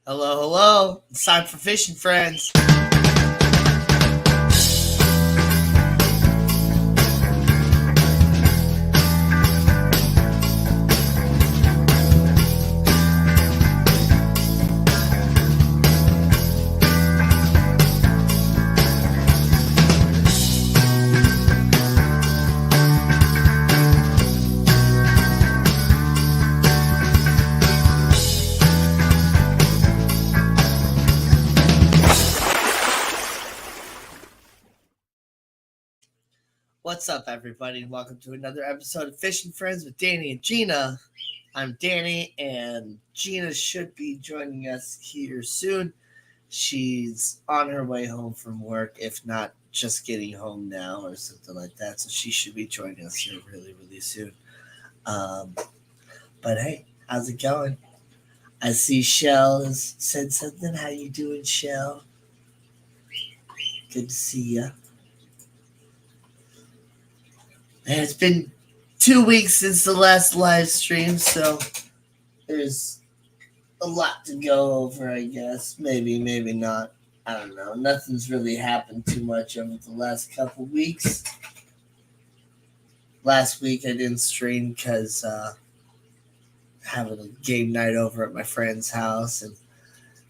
Hello, hello. It's time for fishing, friends. What's up, everybody? Welcome to another episode of Fishing Friends with Danny and Gina. I'm Danny, and Gina should be joining us here soon. She's on her way home from work, if not just getting home now or something like that. So she should be joining us here really, really soon. Um, but hey, how's it going? I see Shell has said something. How you doing, Shell? Good to see you. And it's been 2 weeks since the last live stream, so there's a lot to go over, I guess. Maybe, maybe not. I don't know. Nothing's really happened too much over the last couple weeks. Last week I didn't stream because having a game night over at my friend's house, and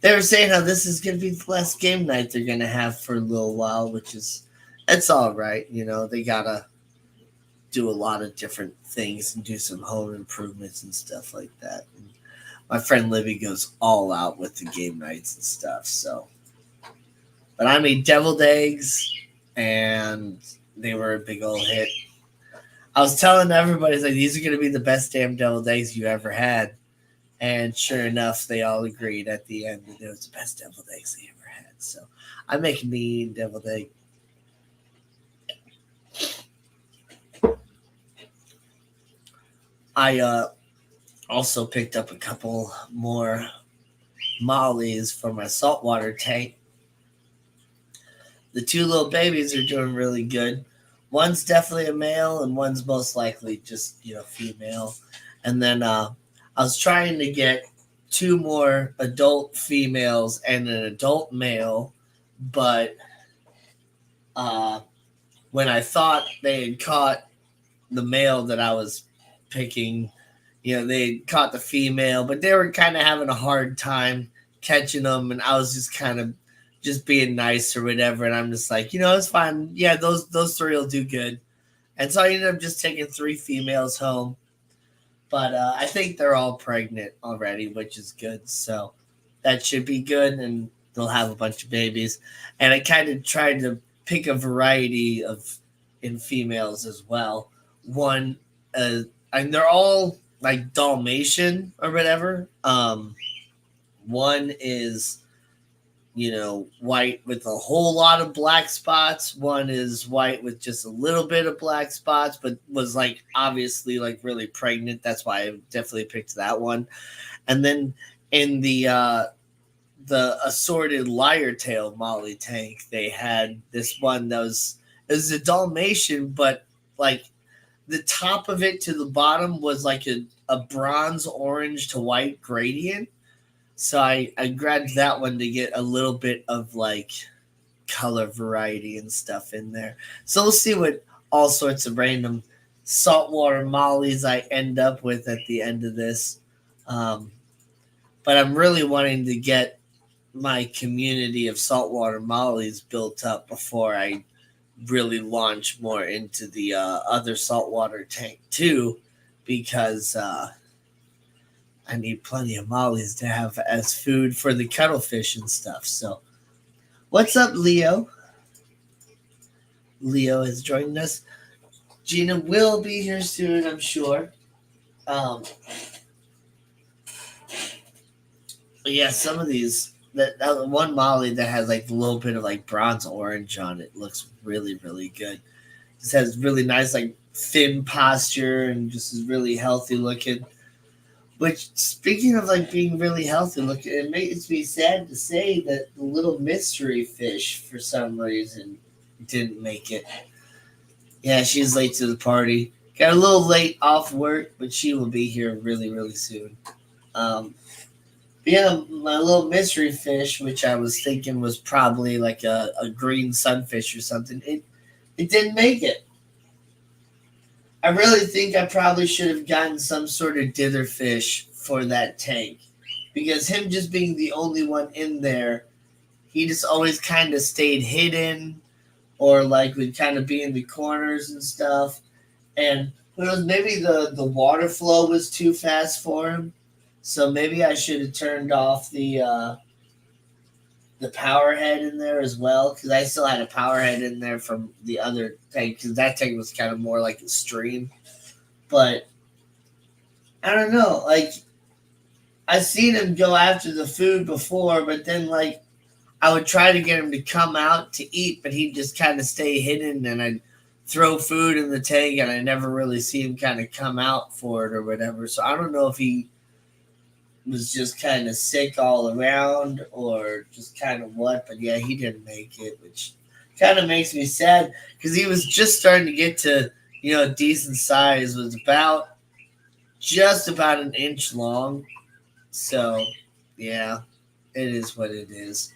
they were saying how this is going to be the last game night they're going to have for a little while, which is, it's all right. You know, they got to do a lot of different things and do some home improvements and stuff like that. And my friend Libby goes all out with the game nights and stuff. So, but I made deviled eggs, and they were a big old hit. I was telling everybody, like, these are going to be the best damn deviled eggs you ever had. And sure enough, they all agreed at the end that it was the best deviled eggs they ever had. So I make a mean deviled egg. I also picked up a couple more mollies for my saltwater tank. The two little babies are doing really good. One's definitely a male, and one's most likely just, female. And then I was trying to get two more adult females and an adult male, but when I thought they had caught the male that I was picking, they caught the female, but they were kind of having a hard time catching them, and I was just kind of just being nice or whatever, and I'm just like, it's fine. Yeah, those three will do good. And so I ended up just taking 3 females home, but I think they're all pregnant already, which is good, so that should be good, and they'll have a bunch of babies. And I kind of tried to pick a variety in females as well. One, and they're all like Dalmatian or whatever. One is, white with a whole lot of black spots. One is white with just a little bit of black spots, but was like obviously like really pregnant. That's why I definitely picked that one. And then in the assorted lyre tail molly tank, they had this one that was a Dalmatian, but like the top of it to the bottom was like a bronze orange to white gradient. So I grabbed that one to get a little bit of like color variety and stuff in there. So we'll see what all sorts of random saltwater mollies I end up with at the end of this. But I'm really wanting to get my community of saltwater mollies built up before I really launch more into the other saltwater tank too, because I need plenty of mollies to have as food for the cuttlefish and stuff. So what's up, Leo? Leo has joined us. Gina will be here soon, I'm sure. But yeah, some of these, that one molly that has like a little bit of like bronze orange on it looks really, really good. This has really nice like fin posture and just is really healthy looking. Which, speaking of like being really healthy looking, it makes me sad to say that the little mystery fish for some reason didn't make it. Yeah, she's late to the party. Got a little late off work, but she will be here really, really soon. Yeah, my little mystery fish, which I was thinking was probably like a green sunfish or something, it didn't make it. I really think I probably should have gotten some sort of dither fish for that tank. Because him just being the only one in there, he just always kind of stayed hidden or like would kind of be in the corners and stuff. And who knows, maybe the water flow was too fast for him. So maybe I should have turned off the power head in there as well because I still had a power head in there from the other tank because that tank was kind of more like a stream. But I don't know, like I've seen him go after the food before, but then like I would try to get him to come out to eat, but he'd just kind of stay hidden, and I'd throw food in the tank, and I never really see him kind of come out for it or whatever. So I don't know if he was just kind of sick all around or just kind of what, but yeah, he didn't make it, which kind of makes me sad because he was just starting to get to decent size, was about just about an inch long. So yeah, it is what it is.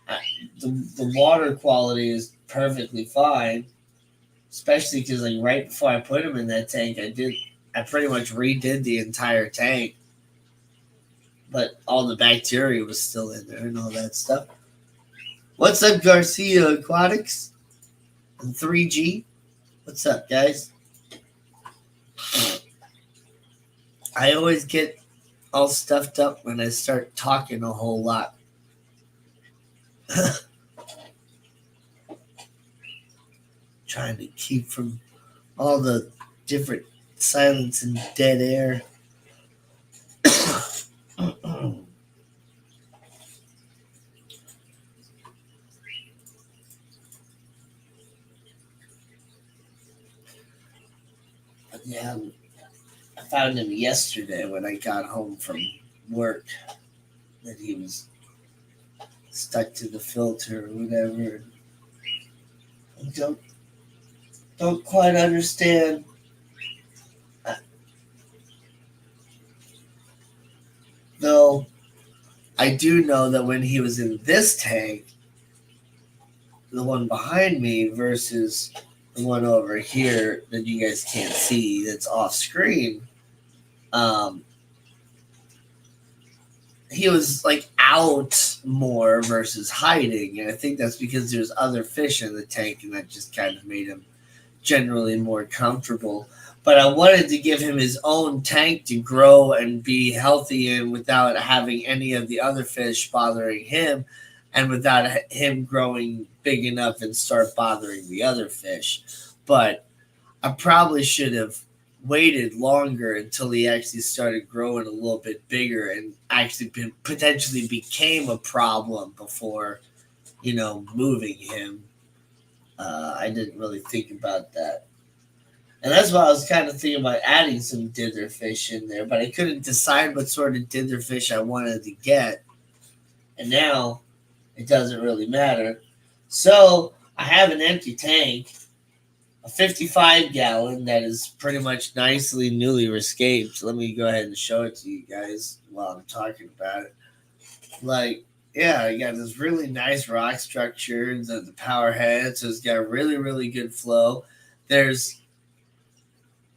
I, the water quality is perfectly fine, especially because like right before I put him in that tank, I pretty much redid the entire tank, but all the bacteria was still in there and all that stuff. What's up, Garcia Aquatics and 3G? What's up, guys? I always get all stuffed up when I start talking a whole lot. Trying to keep from all the different silence and dead air. But yeah, I found him yesterday when I got home from work that he was stuck to the filter or whatever. I don't quite understand. Though I do know that when he was in this tank, the one behind me versus the one over here that you guys can't see that's off screen, um, he was like out more versus hiding, and I think that's because there's other fish in the tank, and that just kind of made him generally more comfortable. But I wanted to give him his own tank to grow and be healthy in without having any of the other fish bothering him, and without him growing big enough and start bothering the other fish. But I probably should have waited longer until he actually started growing a little bit bigger and actually potentially became a problem before, moving him. I didn't really think about that. And that's why I was kind of thinking about adding some dither fish in there, but I couldn't decide what sort of dither fish I wanted to get. And now it doesn't really matter. So I have an empty tank, a 55-gallon that is pretty much nicely newly escaped. Let me go ahead and show it to you guys while I'm talking about it. Like, yeah, you got this really nice rock structure, the power head, so it's got really, really good flow. There's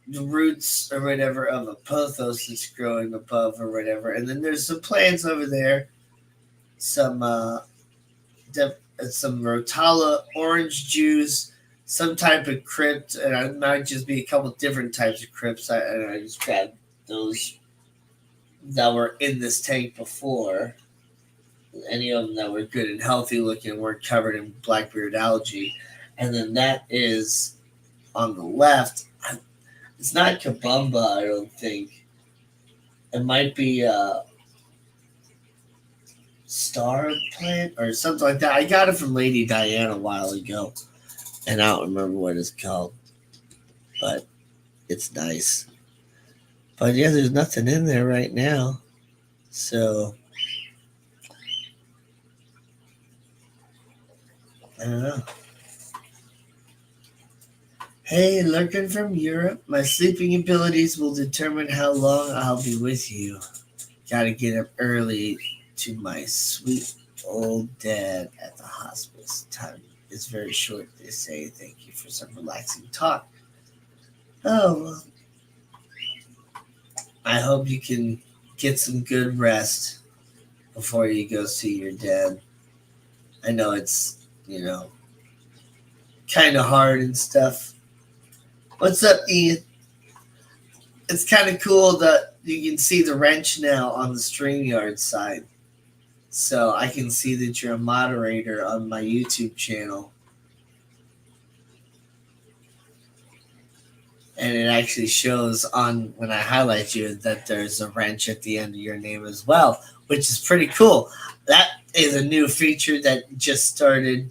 the roots or whatever of a pothos that's growing above or whatever, and then there's some plants over there, some some rotala orange juice, some type of crypt, and it might just be a couple different types of crypts. I just grabbed those that were in this tank before. Any of them that were good and healthy looking weren't covered in blackbeard algae. And then that is on the left. It's not kabumba, I don't think. It might be a star plant or something like that. I got it from Lady Diane a while ago, and I don't remember what it's called, but it's nice. But yeah, there's nothing in there right now. So I don't know. Hey, lurking from Europe, my sleeping abilities will determine how long I'll be with you. Gotta get up early to my sweet old dad at the hospice. Time is very short, they say. Thank you for some relaxing talk. Oh, well, I hope you can get some good rest before you go see your dad. I know it's, you know, kind of hard and stuff. What's up, Ian? It's kind of cool that you can see the wrench now on the StreamYard side. So I can see that you're a moderator on my YouTube channel. And it actually shows on when I highlight you that there's a wrench at the end of your name as well, which is pretty cool. That is a new feature that just started,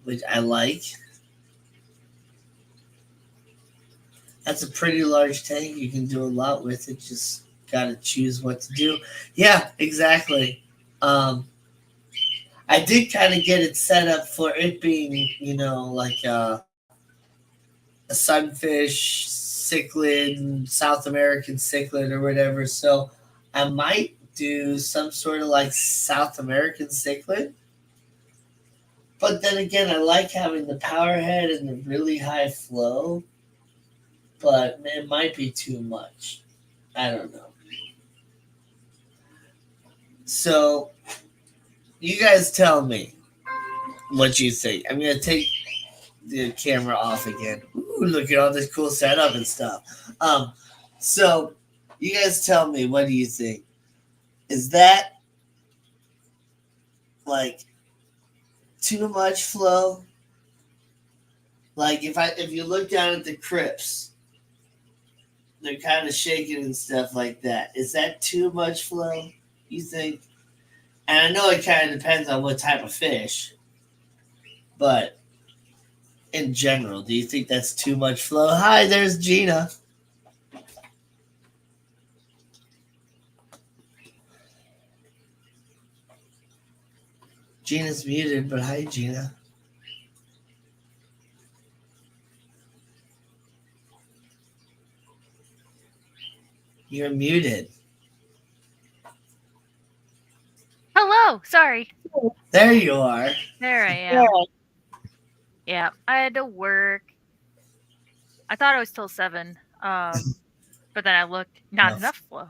which I like. That's a pretty large tank. You can do a lot with it. Just got to choose what to do. Yeah, exactly. Um, I did kind of get it set up for it being, like a sunfish cichlid, South American cichlid or whatever. So I might do some sort of like South American cichlid. But then again, I like having the power head and the really high flow, but it might be too much. I don't know. So you guys tell me what you think. I'm gonna take the camera off again. Ooh, look at all this cool setup and stuff. So you guys tell me, what do you think? Is that like too much flow? Like if you look down at the crypts, they're kind of shaking and stuff like that. Is that too much flow, you think? And I know it kind of depends on what type of fish, but in general, do you think that's too much flow? Hi, there's Gina. Gina's muted, but hi, Gina. You're muted. Hello, sorry. There you are. There I am. Yeah, I had to work. I thought it was till 7. But then I looked, not No. enough flow.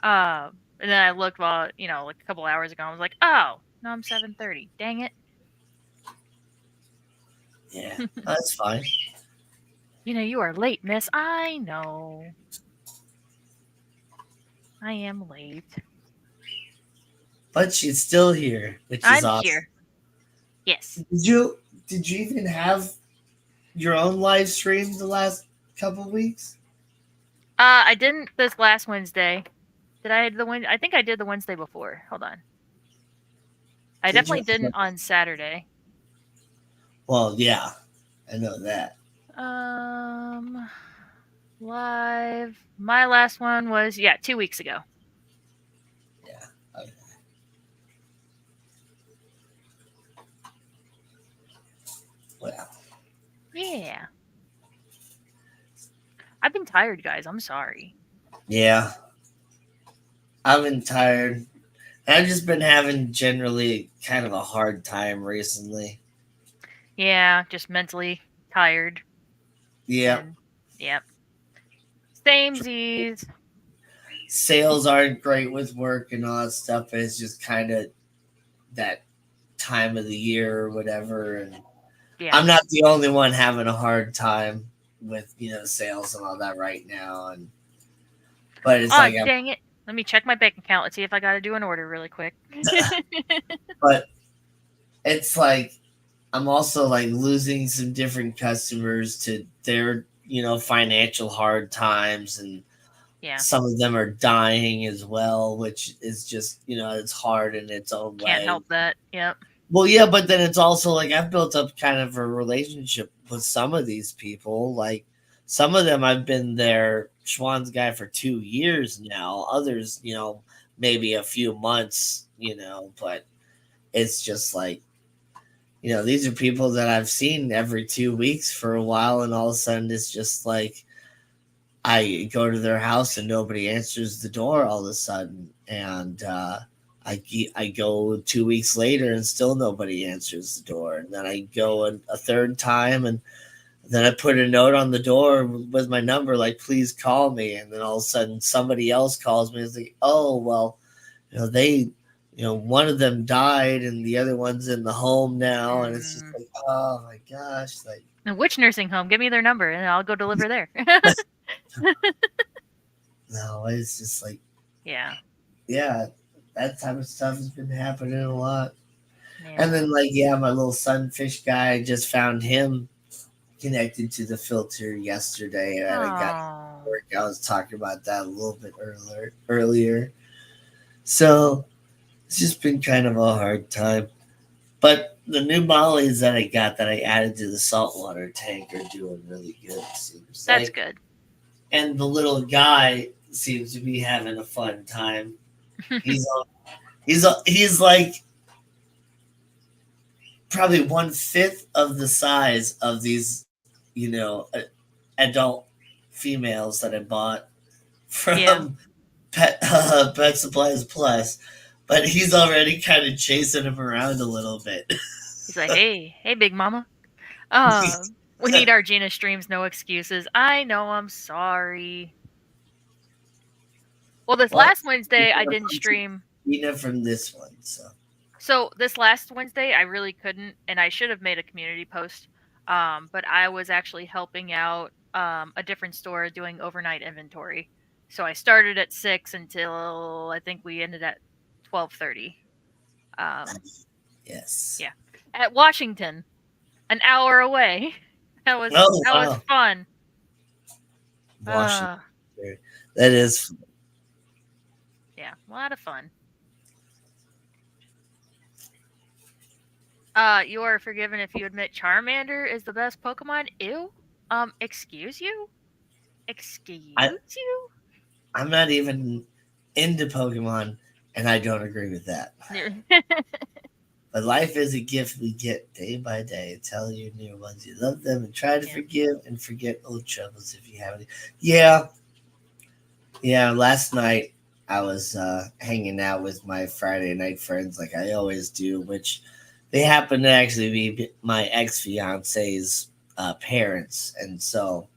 And then I looked while, like a couple hours ago. I was like, oh, no, I'm 7:30. Dang it. Yeah, that's fine. You are late, miss. I know. I am late. But she's still here, which is I'm awesome. here. Yes. Did you even have your own live stream the last couple of weeks? I didn't this last Wednesday. Did I the I think I did the Wednesday before. Hold on. I Did you? definitely didn't on Saturday. Well, yeah, I know that. Um, Live. My last one was 2 weeks ago. Yeah. Okay. Well, Yeah. I've been tired, guys. I'm sorry. yeah. I've been tired. I've just been having generally kind of a hard time recently. Yeah, just mentally tired. Yeah. And yep. Samesies. Sales aren't great with work and all that stuff, but it's just kind of that time of the year or whatever. And Yeah. I'm not the only one having a hard time with sales and all that right now. And but it's Oh, like dang it. Let me check my bank account. Let's see if I got to do an order really quick. but it's like I'm also like losing some different customers to their financial hard times, and Yeah. some of them are dying as well, which is just it's hard in its own Can't way. help that. Yep. Well, yeah, but then it's also like I've built up kind of a relationship with some of these people. Like some of them, I've been their Schwann's guy for 2 years now. Others, maybe a few months. But it's just like these are people that I've seen every 2 weeks for a while, and all of a sudden it's just like I go to their house and nobody answers the door all of a sudden, and I go 2 weeks later and still nobody answers the door, and then I go a third time, and then I put a note on the door with my number, like please call me, and then all of a sudden somebody else calls me. It's like, oh well, they, one of them died and the other one's in the home now, and it's just Mm. like, oh my gosh, like And which nursing home? Give me their number and I'll go deliver there. no, it's just like, Yeah. yeah, that type of stuff has been happening a lot. And Yeah. then like, yeah, my little sunfish guy, I just found him connected to the filter yesterday, and I got Oh. work. I was talking about that a little bit earlier. So it's just been kind of a hard time. But the new mollies that I got that I added to the saltwater tank are doing really good, it seems That's like. good. And the little guy seems to be having a fun time. He's he's like probably 1/5 of the size of these, adult females that I bought Yeah. from Pet Supplies Plus, but he's already kind of chasing him around a little bit. He's like, hey, big mama. We need our Gina streams, no excuses. I know, I'm sorry. Well, this Well, last Wednesday I didn't stream. Gina from this one, so So this last Wednesday I really couldn't, and I should have made a community post. But I was actually helping out a different store doing overnight inventory. So I started at 6 until I think we ended at 12:30. Um, yes. yeah, at Washington, an hour away. That was Oh that was wow, fun. Washington. Uh, That is. yeah, a lot of fun. You are forgiven if you admit Charmander is the best Pokemon. Ew. Excuse you? I Excuse you? I'm not even into Pokemon, and I don't agree with that. But life is a gift we get day by day. Tell your near ones you love them and try to Yeah. forgive and forget old troubles if you have any. Yeah, yeah. Last night I was hanging out with my Friday night friends like I always do, which they happen to actually be my ex fiance's parents. And so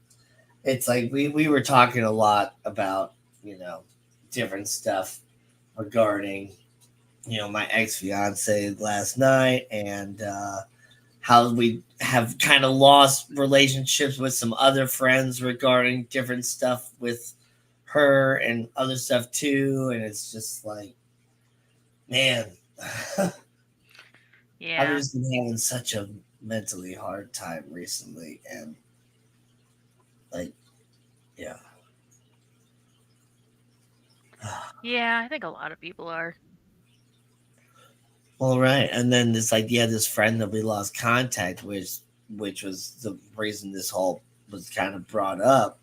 it's like we were talking a lot about, you know, different stuff regarding, my ex fiance last night, and how we have kind of lost relationships with some other friends regarding different stuff with her and other stuff too. And it's just like, man, I've Yeah. just been having such a mentally hard time recently. And like, yeah. Yeah, I think a lot of people are. All right. And then this idea, this friend that we lost contact with, which was the reason this whole was kind of brought up.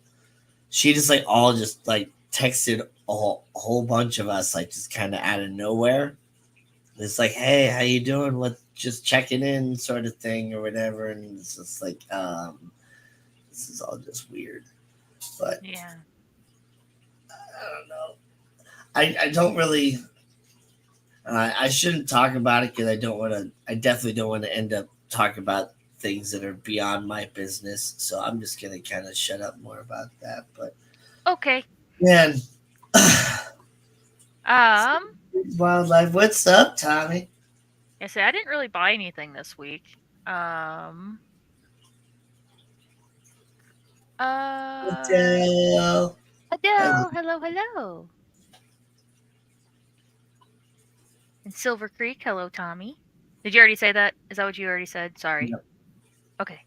She just like all just like texted a whole bunch of us, like just kind of out of nowhere. It's like, hey, how you doing? What, just checking in, sort of thing, or whatever. And it's just like, this is all just weird. But Yeah. I don't know. I don't really. I shouldn't talk about it because I don't want to. I definitely don't want to end up talking about things that are beyond my business. So I'm just gonna kind of shut up more about that. But Okay. man, Um, wildlife. What's up, Tommy? I say I didn't really buy anything this week. Um, uh, Adele. Hello. hello. In Silver Creek, hello, Tommy. Did you already say that? Is that what you already said? Sorry. Yep. Okay.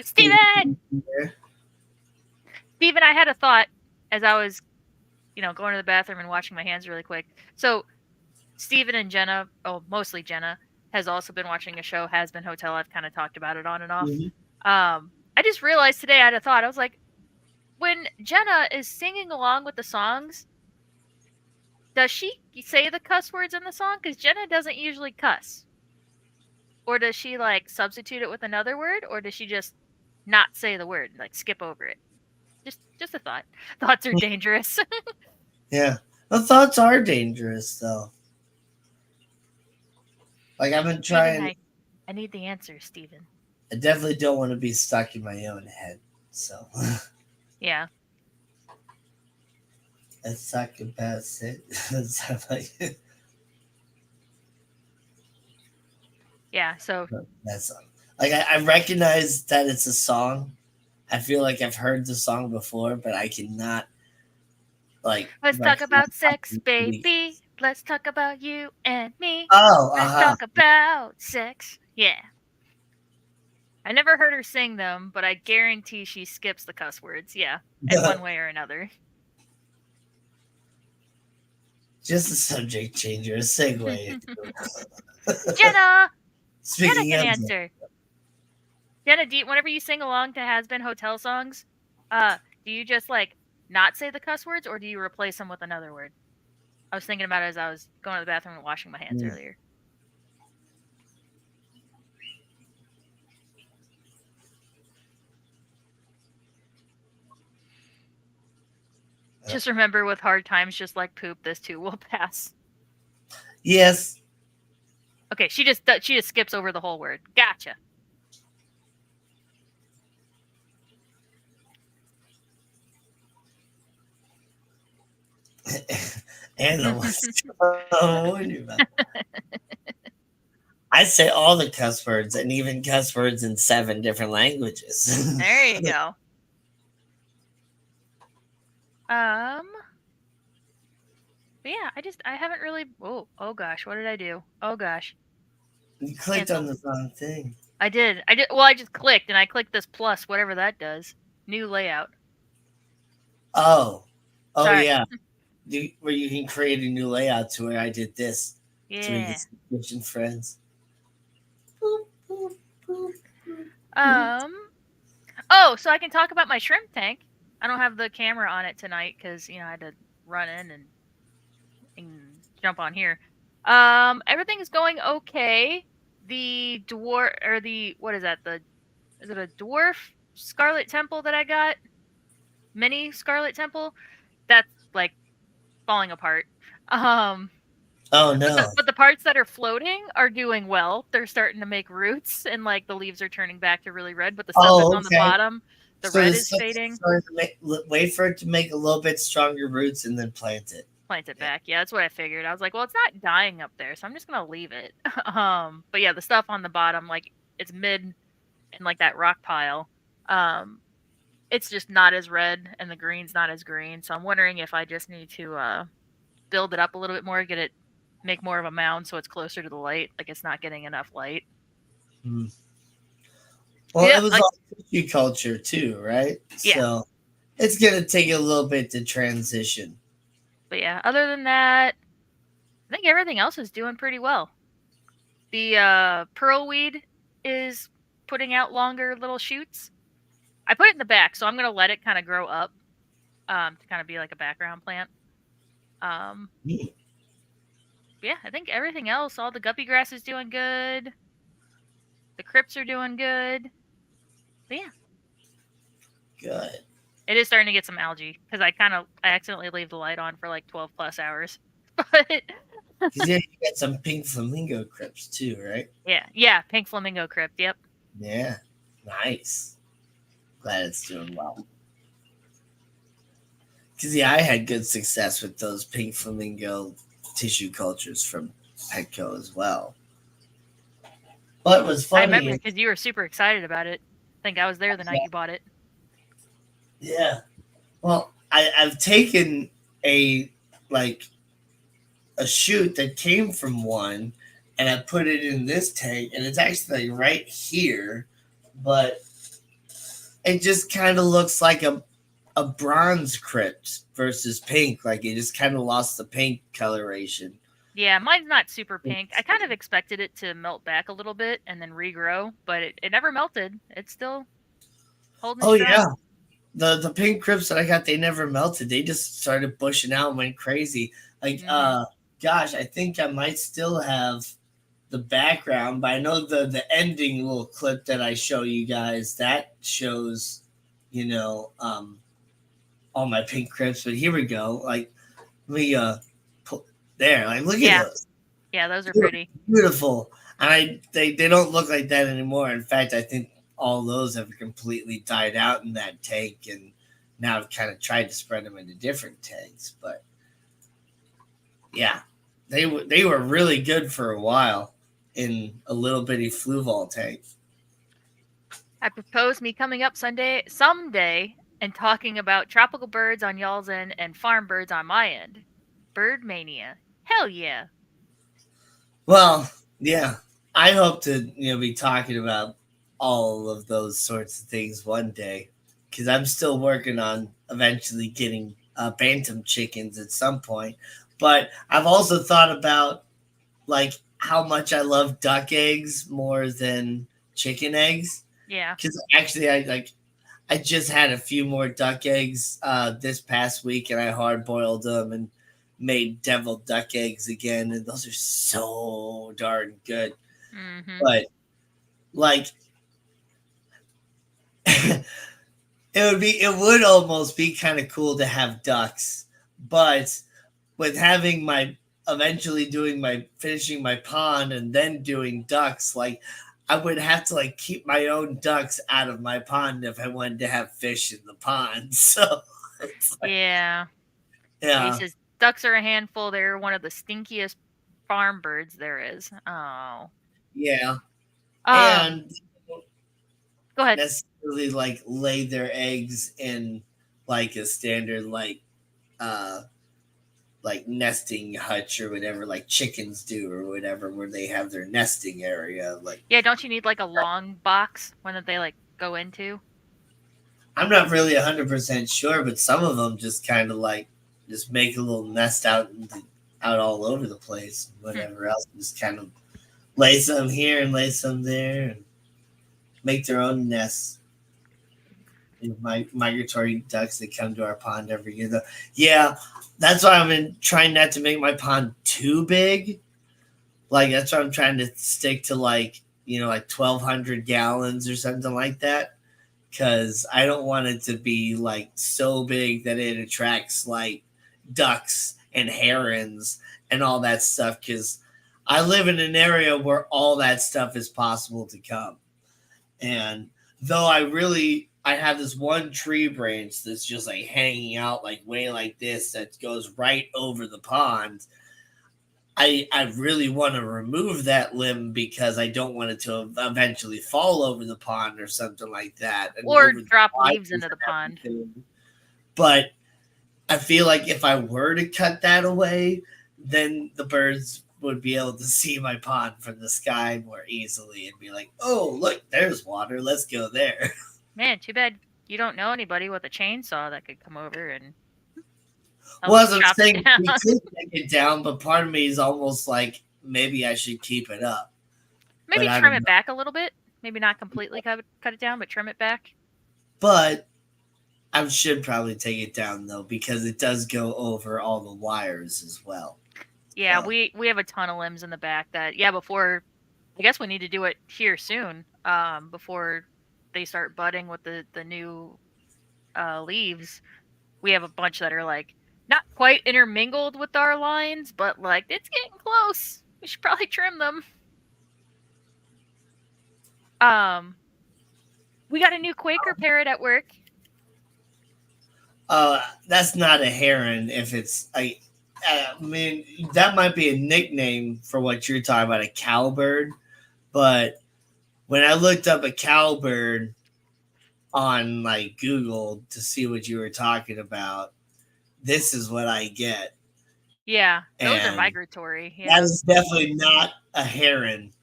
Steve Steven! here. Steven, I had a thought as I was, going to the bathroom and washing my hands really quick. So, Steven and Jenna, mostly Jenna, has also been watching a show, Has Been Hotel. I've kind of talked about it on and off. Mhm. I just realized today I had a thought. I was like, when Jenna is singing along with the songs, does she say the cuss words in the song? Because Jenna doesn't usually cuss. Or does she, like, substitute it with another word? Or does she just not say the word, like, skip over it? Just a thought. Thoughts are dangerous. Yeah. The thoughts are dangerous though. Like I've been Steven, trying I need the answer, Steven. I definitely don't want to be stuck in my own head. So Yeah. let's talk about it. Yeah. So That song. Like I recognize that it's a song. I feel like I've heard the song before, but I cannot like let's talk recollect about how sex, it baby. is. Let's talk about you and me. Oh, Let's uh talk huh. about sex. Yeah. I never heard her sing them, but I guarantee she skips the cuss words. Yeah. In one way or another. Just a subject changer, a segue. Jenna! Jenna Speaking can of, answer. Jenna, whenever you sing along to Has Been Hotel songs, do you just like not say the cuss words or do you replace them with another word? I was thinking about it as I was going to the bathroom and washing my hands mm, earlier. uh, Just remember with hard times, just like poop, this too will pass. yes, Okay, she just skips over the whole word. Gotcha. Anna was warn you about. I say all the cuss words and even cuss words in 7 different languages. There you go. Um, but yeah, I haven't really. Oh gosh, what did I do? Oh gosh, You clicked on cancel. the wrong thing. I did. Well, I just clicked and I clicked this plus, whatever that does. New layout. Oh, oh Sorry. yeah. Where you can create a new layout to where I did this to make it Yeah. Christian friends. Boop, boop, boop, boop, boop. Um. Oh, so I can talk about my shrimp tank. I don't have the camera on it tonight because I had to run in and jump on here. Everything is going okay. The dwarf or the what is that? The is it a dwarf Scarlet Temple that I got? Mini Scarlet Temple. That's like falling apart. Um, Oh but the no. but the parts that are floating are doing well. They're starting to make roots, and like the leaves are turning back to really red. But the stuff that's Oh, on the okay. bottom, the So red this is fading. starting to wait for it to make a little bit stronger roots and then plant it. Plant it Yeah. back. Yeah, that's what I figured. I was like, well, it's not dying up there, so I'm just gonna leave it. But yeah, the stuff on the bottom, like it's mid and like that rock pile, um, it's just not as red, and the green's not as green. So I'm wondering if I just need to build it up a little bit more, get it, make more of a mound so it's closer to the light. Like it's not getting enough light. Hmm. Well, Yeah, it was like all tissue culture too, right? yeah. So it's gonna take a little bit to transition. But yeah, other than that, I think everything else is doing pretty well. The pearlweed is putting out longer little shoots. I put it in the back, so I'm gonna let it kind of grow up, to kind of be like a background plant. Um, Hmm. yeah, I think everything else, all the guppy grass is doing good. The crypts are doing good. But yeah, Good. it is starting to get some algae because I accidentally leave the light on for like 12 plus hours. But Because yeah, you got some pink flamingo crypts too, right? yeah, pink flamingo crypt. Yep. Yeah. Nice. Glad it's doing well. Because yeah, I had good success with those pink flamingo tissue cultures from Petco as well. What was I funny remember is, because you were super excited about it. I think I was there the night you bought it. yeah. Well, I've taken a like a shoot that came from one, and I put it in this tank, and it's actually like right here, but it just kind of looks like a bronze crypt versus pink. Like it just kind of lost the pink coloration. Yeah, mine's not super pink. I kind of expected it to melt back a little bit and then regrow, but it never melted. It's still holding Oh yeah, strong. the pink crypts that I got, they never melted. They just started bushing out and went crazy. Like Hmm. gosh, I think I might still have the background, but I know the ending little clip that I show you guys that shows, you know, all my pink crisps, but here we go. Like we put there. Like look at Yeah. those. Yeah, those are pretty. Beautiful. And they don't look like that anymore. In fact, I think all those have completely died out in that tank, and now I've kind of tried to spread them into different tanks. But yeah, they were really good for a while in a little bitty Fluval tank. I propose me coming up Sunday someday and talking about tropical birds on y'all's end and farm birds on my end. Bird mania. Hell yeah. Well, yeah, I hope to be talking about all of those sorts of things one day because I'm still working on eventually getting bantam chickens at some point. But I've also thought about like how much I love duck eggs more than chicken eggs Yeah. because actually I just had a few more duck eggs this past week, and I hard boiled them and made deviled duck eggs again, and those are so darn good. Mhm. But like, it would almost be kind of cool to have ducks, but with having my eventually doing my finishing my pond and then doing ducks, like I would have to like keep my own ducks out of my pond if I wanted to have fish in the pond. So it's like, Yeah. He yeah, says ducks are a handful. They're one of the stinkiest farm birds there is. Oh. yeah, Um, and go ahead. necessarily like lay their eggs in like a standard uh like nesting hutch or whatever like chickens do or whatever where they have their nesting area like Yeah, don't you need like a long box one that they like go into? I'm not really 100% sure, but some of them just kind of like just make a little nest out all over the place, Hmm. whatever else, just kind of lay some here and lay some there and make their own nests. My migratory ducks that come to our pond every year. Though, yeah, that's why I've been trying not to make my pond too big. Like that's why I'm trying to stick to like 1,200 gallons or something like that. Because I don't want it to be like so big that it attracts like ducks and herons and all that stuff. Because I live in an area where all that stuff is possible to come. And though I have this one tree branch that's just like hanging out like way like this that goes right over the pond. I really want to remove that limb because I don't want it to eventually fall over the pond or something like that and Or over the drop wires leaves and into the pond. everything. But I feel like if I were to cut that away, then the birds would be able to see my pond from the sky more easily and be like, "Oh, look, there's water. Let's go there." Man, too bad you don't know anybody with a chainsaw that could come over and help Well, as I'm chop it saying, down. we could take it down, but part of me is almost like maybe I should keep it up. But Maybe I trim don't it know. back a little bit. Maybe not completely cut it down, but trim it back. But I should probably take it down though because it does go over all the wires as well. Yeah, So we have a ton of limbs in the back that yeah, before I guess we need to do it here soon. Before they start budding with the new leaves. We have a bunch that are like not quite intermingled with our lines, but like it's getting close. We should probably trim them. Um, we got a new Quaker parrot at work. that's not a heron. If it's I mean that might be a nickname for what you're talking about, a cowbird. But when I looked up a cowbird on like Google to see what you were talking about, this is what I get, Yeah, those are and migratory. that Yeah. is definitely not a heron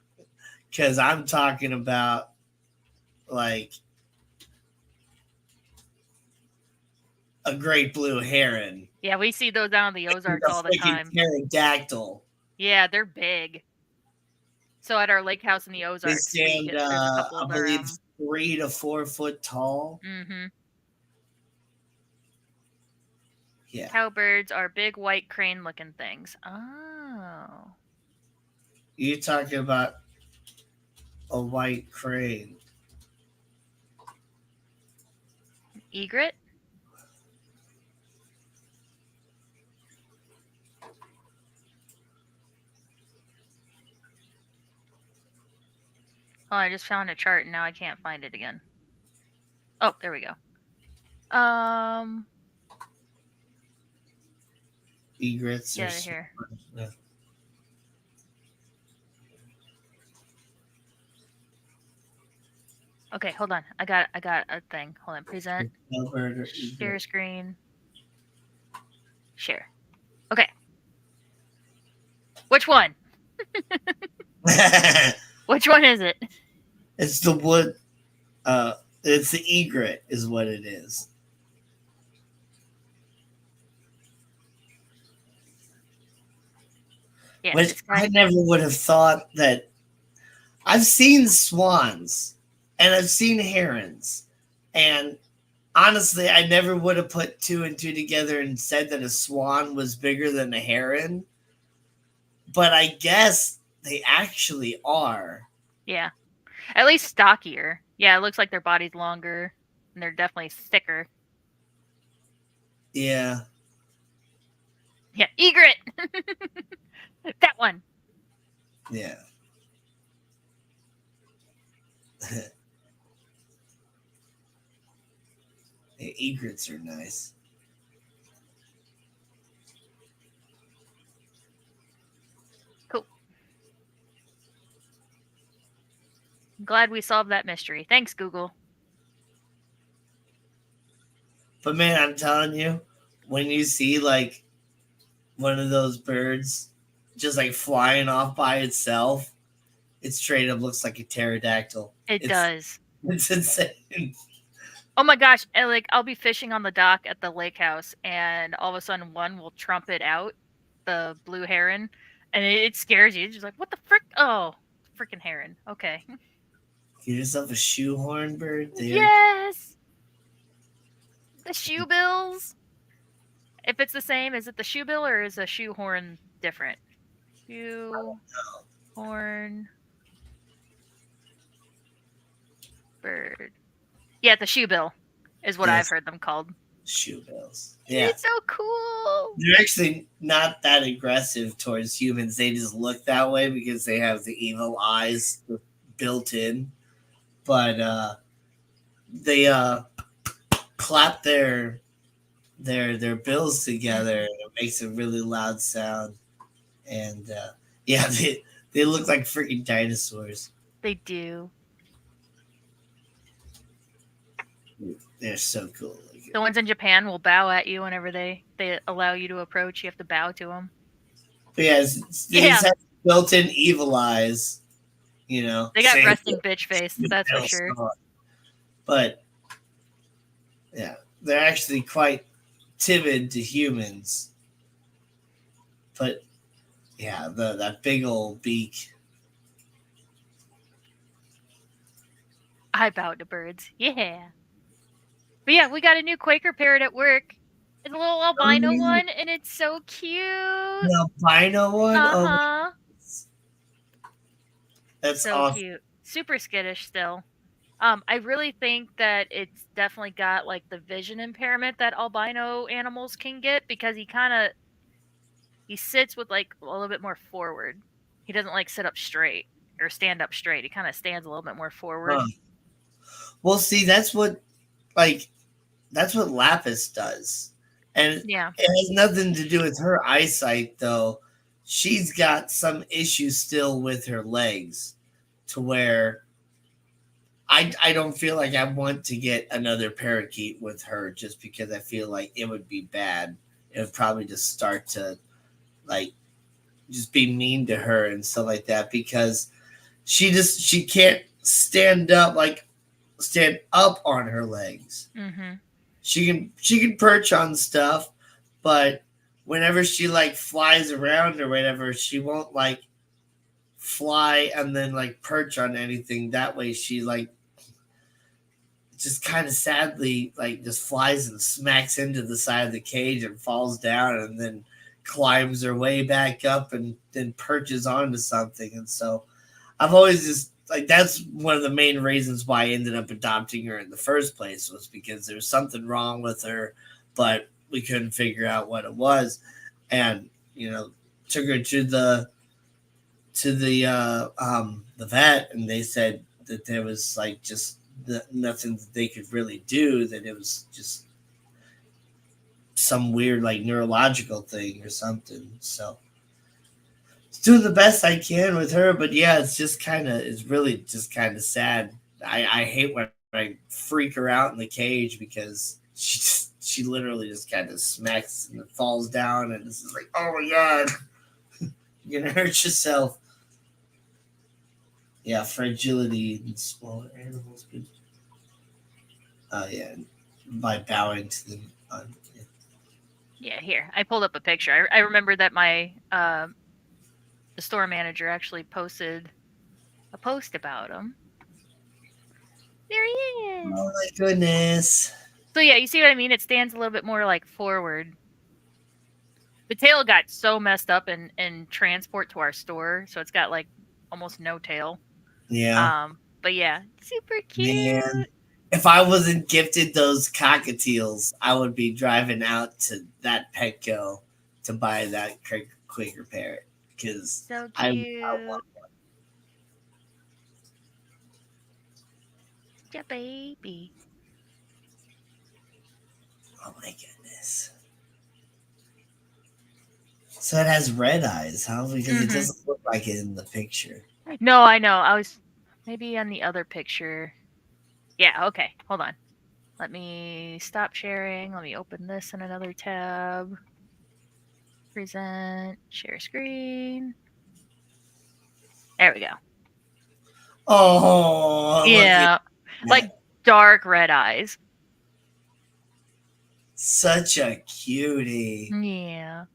because I'm talking about like a great blue heron. Yeah, we see those down in the He's Ozarks all the a freaking time. pterodactyl. Yeah, they're big. So at our lake house in the They Ozarks, we stand, get there's a couple I of their believe, 3 to 4 foot tall. mhm. Yeah, Cowbirds are big white crane looking things. Oh. you're talking about a white crane. Egret? Oh, I just found a chart and now I can't find it again. Oh, there we go. Um, Egrets get or out of here. yeah. Okay, hold on. I got a thing. Hold on. Present. Snowbird or Share egret. screen. Share. Okay. Which one? Which one is it? It's the wood. It's the egret, is what it is. Yeah, Which this I guy. never would have thought that. I've seen swans and I've seen herons, and honestly, I never would have put two and two together and said that a swan was bigger than a heron. But I guess they actually are. Yeah. At least stockier. Yeah, it looks like their body's longer and they're definitely thicker. Yeah. Yeah, egret. That one. Yeah. The egrets are nice. Cool. I'm glad we solved that mystery. Thanks, Google. But man, I'm telling you, when you see like one of those birds just like flying off by itself, it straight up looks like a pterodactyl. It It's does. it's insane. Oh my gosh, and like I'll be fishing on the dock at the lake house and all of a sudden one will trumpet out, the blue heron, and it scares you. It's just like, what the frick? Oh, freaking heron. Okay. Get yourself a shoehorn bird there. Yes! The shoe bills. If it's the same, is it the shoe bill or is a shoehorn different? Shoe horn bird. Yeah, the shoe bill is what I've Yes, heard them called. shoe bills. Yeah. It's so cool. They're actually not that aggressive towards humans. They just look that way because they have the evil eyes built in. But they clap their bills together and it makes a really loud sound. And yeah, they look like freaking dinosaurs. They do. They're so cool. The ones in Japan will bow at you whenever they allow you to approach. You have to bow to them. But yeah, they Yeah, just have built-in evil eyes. they got same resting bitch face. That's for sure. But yeah, they're actually quite timid to humans. But yeah, that big old beak. I bow to birds. Yeah. But yeah, we got a new Quaker parrot at work. It's a little albino one, and it's so cute. The albino one? Oh, Uh-huh. that's So awesome. cute. Super skittish still. I really think that it's definitely got like the vision impairment that albino animals can get because he sits with like a little bit more forward. He doesn't like sit up straight or stand up straight. He kind of stands a little bit more forward. Huh. Well, see, that's what Lapis does. And Yeah. it has nothing to do with her eyesight, though. She's got some issues still with her legs to where I don't feel like I want to get another parakeet with her just because I feel like it would be bad. It would probably just start to like just be mean to her and stuff like that because she can't stand up on her legs. Mm-hmm. She can perch on stuff, but whenever she like flies around or whatever, she won't like fly and then like perch on anything. That way she like just kind of sadly like just flies and smacks into the side of the cage and falls down and then climbs her way back up and then perches onto something. And so I've always just like that's one of the main reasons why I ended up adopting her in the first place was because there was something wrong with her, but we couldn't figure out what it was. And took her to the vet and they said, that there was like just nothing that they could really do. That it was just some weird like neurological thing or something. So doing the best I can with her, but yeah, it's really just kind of sad. I hate when I freak her out in the cage because she literally just kind of smacks and falls down, and this is like, oh my god, you're gonna hurt yourself. Yeah, fragility in smaller animals, but yeah, by bowing to them. Yeah. Yeah, here. I pulled up a picture. I remember that my the store manager actually posted a post about him. There he is. Oh my goodness. So yeah, you see what I mean? It stands a little bit more like forward. The tail got so messed up in transport to our store, so it's got like almost no tail. Yeah. But yeah, super Man, cute. if I wasn't gifted those cockatiels, I would be driving out to that Petco to buy that Quaker parrot because So I want. cute. Yeah, baby. Oh my goodness! So it has red eyes, huh? Because it Mhm. doesn't look like it in the picture. No, I know. I was maybe on the other picture. Yeah, okay. Hold on. Let me stop sharing. Let me open this in another tab. Present, share screen. There we go. Oh, look at Yeah. Like that! dark red eyes. Such a cutie. Yeah.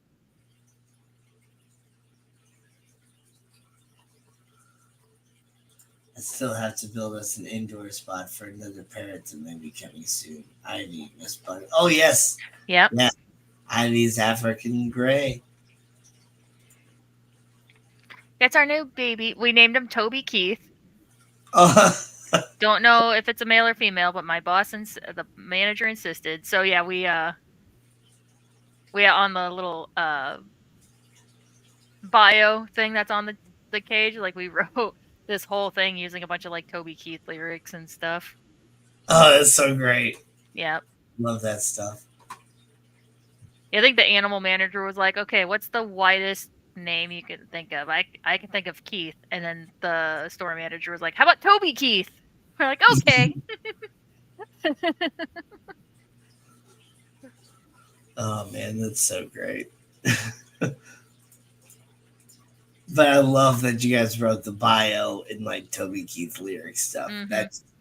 I still have to build us an indoor spot for another parrot that may be coming soon. Ivy, Miss Bug. Oh yes, Yep. yeah. Ivy's African gray. That's our new baby. We named him Toby Keith. Oh, Don't know if it's a male or female, but my boss and the manager insisted. So yeah, we on the little bio thing that's on the cage, like we wrote this whole thing using a bunch of like Toby Keith lyrics and stuff. oh, that's so great. Yeah. Love that stuff. I think the animal manager was like, "Okay, what's the widest name you can think of?" I can think of Keith, and then the store manager was like, "How about Toby Keith?" We're like, "Okay." Oh man, that's so great. But I love that you guys wrote the bio in like Toby Keith lyric stuff. Mhm.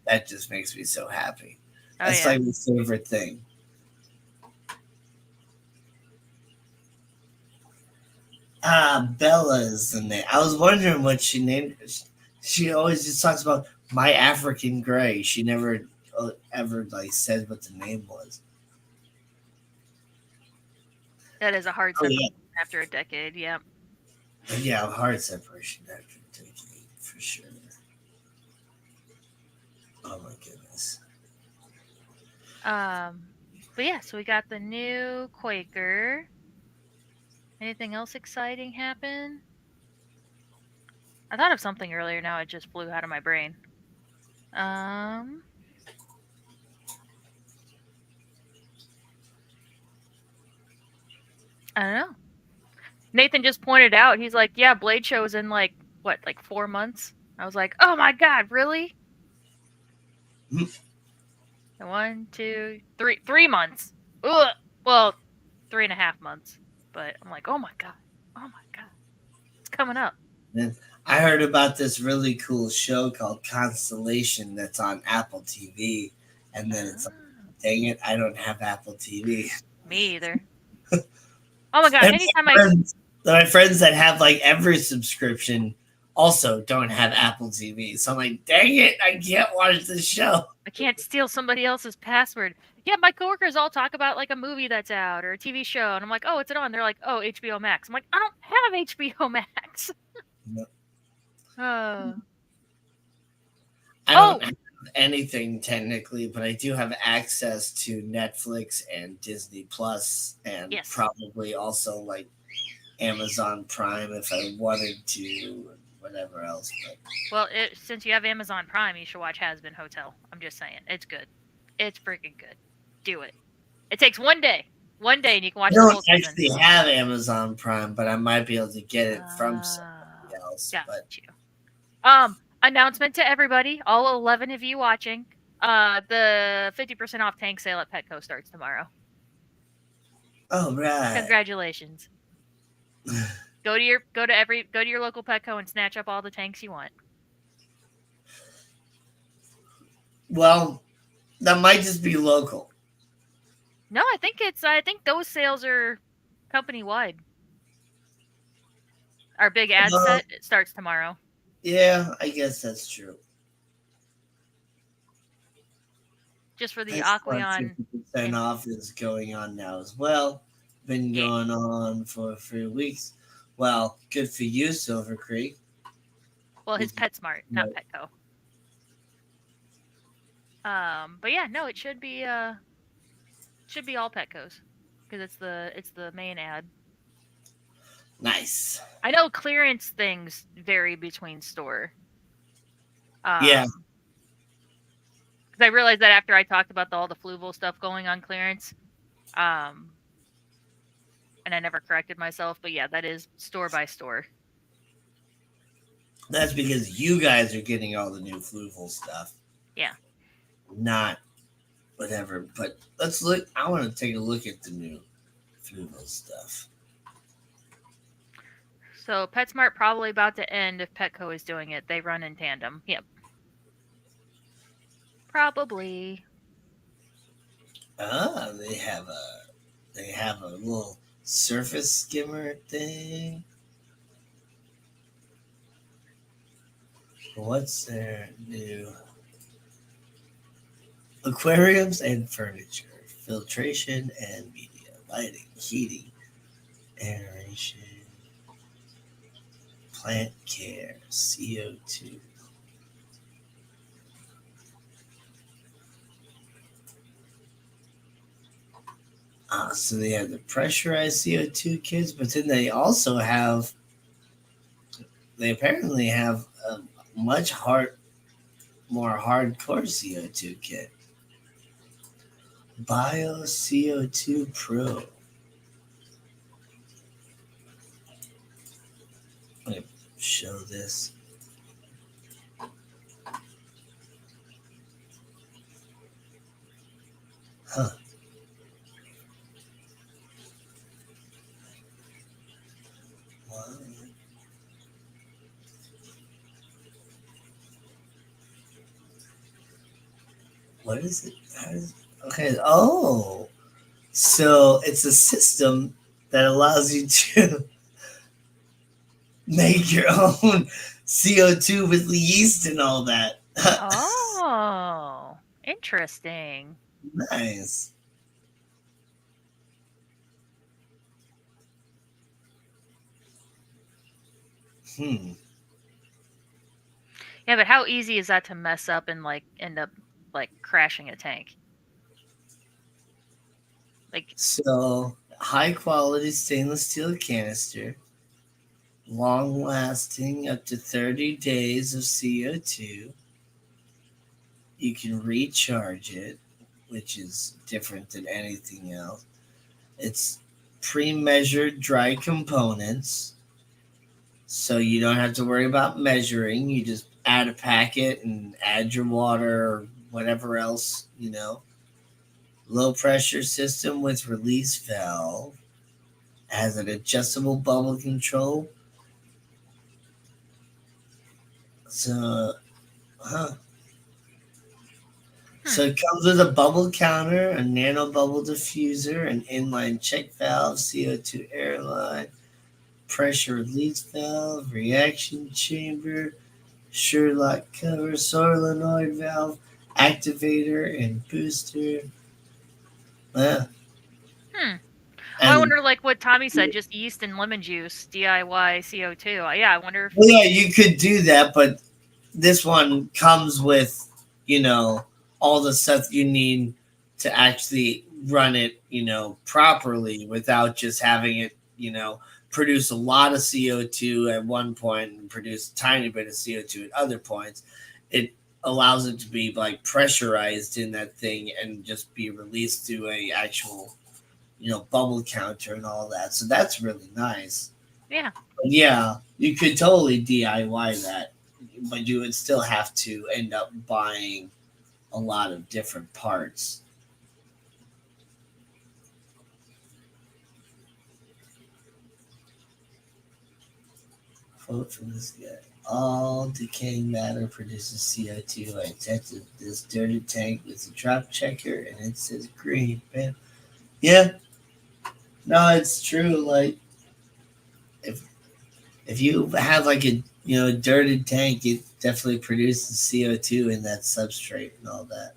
That just makes me so happy. Oh That's yeah. like my favorite thing. Bella is the name. I was wondering what she named. She always just talks about my African gray. She never ever like said what the name was. That is a hard Oh separation yeah, after a decade. Yep. yeah, hard separation after a decade for sure. Oh my goodness. But yeah, so we got the new Quaker. Anything else exciting happen? I thought of something earlier. Now it just flew out of my brain. Um, I don't know. Nathan just pointed out. He's like, "Yeah, Blade Show's in like what, like 4 months?" I was like, "Oh my god, really?" One, two, 3 months. Ugh. Well, 3.5 months. But I'm like, oh my god, it's coming up. And I heard about this really cool show called Constellation that's on Apple TV, and then it's like, Ah, dang it, I don't have Apple TV. me either. Oh my god, And anytime I my friends that have like every subscription also don't have Apple TV. So I'm like, dang it, I can't watch this show. I can't steal somebody else's password. Yeah, my coworkers all talk about like a movie that's out or a TV show, and I'm like, "Oh, what's it on?" They're like, "Oh, HBO Max." I'm like, "I don't have HBO Max." Uh, I don't oh, have anything technically, but I do have access to Netflix and Disney Plus and yes. probably also like Amazon Prime if I wanted to, whatever else. But Well, since you have Amazon Prime, you should watch Has Been Hotel. I'm just saying, it's good. It's freaking good. Do it. It takes one day, and you can I watch the don't whole season. actually have Amazon Prime, but I might be able to get it from somebody else. Got But you. Announcement to everybody, all 11 of you watching. The 50% off tank sale at Petco starts tomorrow. oh right, Congratulations. Go to your local Petco and snatch up all the tanks you want. well, that might just be local. No, I think those sales are company wide. Our big ad set it starts tomorrow. Yeah, I guess that's true. Just for the I saw Aqueon. 50% off is going on now as well. Been Yeah. going on for a few weeks. Well, good for you, Silver Creek. Well, his PetSmart, not Petco. But yeah, no, it should be all Petcos because it's the main ad. Nice. I know clearance things vary between store. Yeah. Because I realized that after I talked about all the Fluval stuff going on clearance, and I never corrected myself, but yeah, that is store by store. That's because you guys are getting all the new Fluval stuff. Yeah. Not whatever. But let's look. I want to take a look at the new Fluval stuff. So PetSmart probably about to end if Petco is doing it. They run in tandem. Yep. Probably. They have a little surface skimmer thing. What's their new aquariums and furniture, filtration and media, lighting, heating, aeration, plant care, CO2. So they have the pressurized CO2 kits, but then they apparently have a much more hardcore CO2 kit. Bio CO2 Pro. Let me show this. Huh. What is it? Okay. Oh, so it's a system that allows you to make your own CO2 with the yeast and all that. Oh, interesting. Nice. Yeah, but how easy is that to mess up and like end up like crashing a tank? So high quality stainless steel canister, long lasting up to 30 days of CO2. You can recharge it, which is different than anything else. It's pre-measured dry components, so you don't have to worry about measuring. You just add a packet and add your water or whatever else, Low pressure system with release valve. Has an adjustable bubble control. So, So it comes with a bubble counter, a nano bubble diffuser, an inline check valve, CO2 airline, pressure release valve, reaction chamber, Sherlock cover, solenoid valve, activator, and booster. Yeah. I wonder, like what Tommy said, just yeast and lemon juice, DIY CO2. Yeah, I wonder if. Well, yeah, you could do that, but this one comes with, all the stuff you need to actually run it, properly without just having it, produce a lot of CO2 at one point and produce a tiny bit of CO2 at other points. It allows it to be like pressurized in that thing and just be released through a actual, bubble counter and all that. So that's really nice. Yeah. But yeah, you could totally DIY that, but you would still have to end up buying a lot of different parts. Quote from this guy. All decaying matter produces CO2. I tested this dirty tank with a drop checker and it says green. Man. Yeah, no, it's true. Like if if you have like a dirty tank, it definitely produces CO2 in that substrate and all that.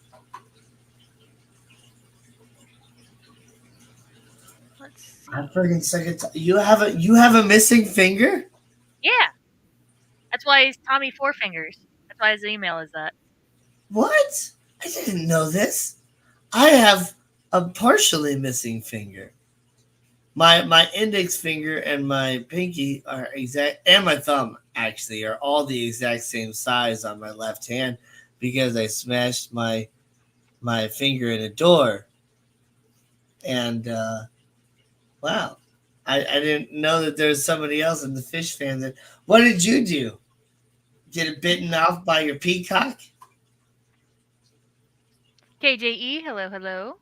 Let's I see. freaking second time. You have a missing finger? Yeah. That's why he's Tommy Four Fingers. That's why his email is that. What? I didn't know this. I have a partially missing finger. My index finger and my pinky are exact, and my thumb actually are all the exact same size on my left hand because I smashed my finger in a door. And wow, I didn't know that there was somebody else in the fish fan. That what did you do? Get it bitten off by your peacock? KJE, hello, hello.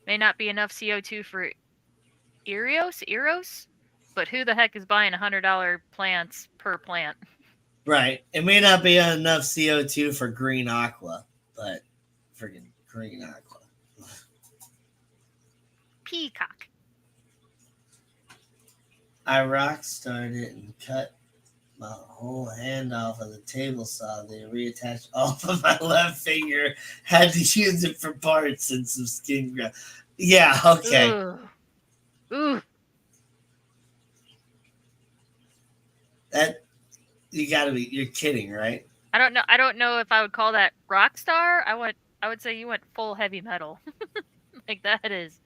May not be enough CO2 for Eros, but who the heck is buying $100 plants per plant? Right. It may not be enough CO2 for green aqua, but freaking green aqua. Peacock. I rock started and cut my whole hand off of the table saw. They reattached all of my left finger. Had to use it for parts and some skin graft. Yeah, okay. Ugh. Ooh. That you gotta be you're kidding, right? I don't know. I don't know if I would call that rock star. I would say you went full heavy metal. Like that is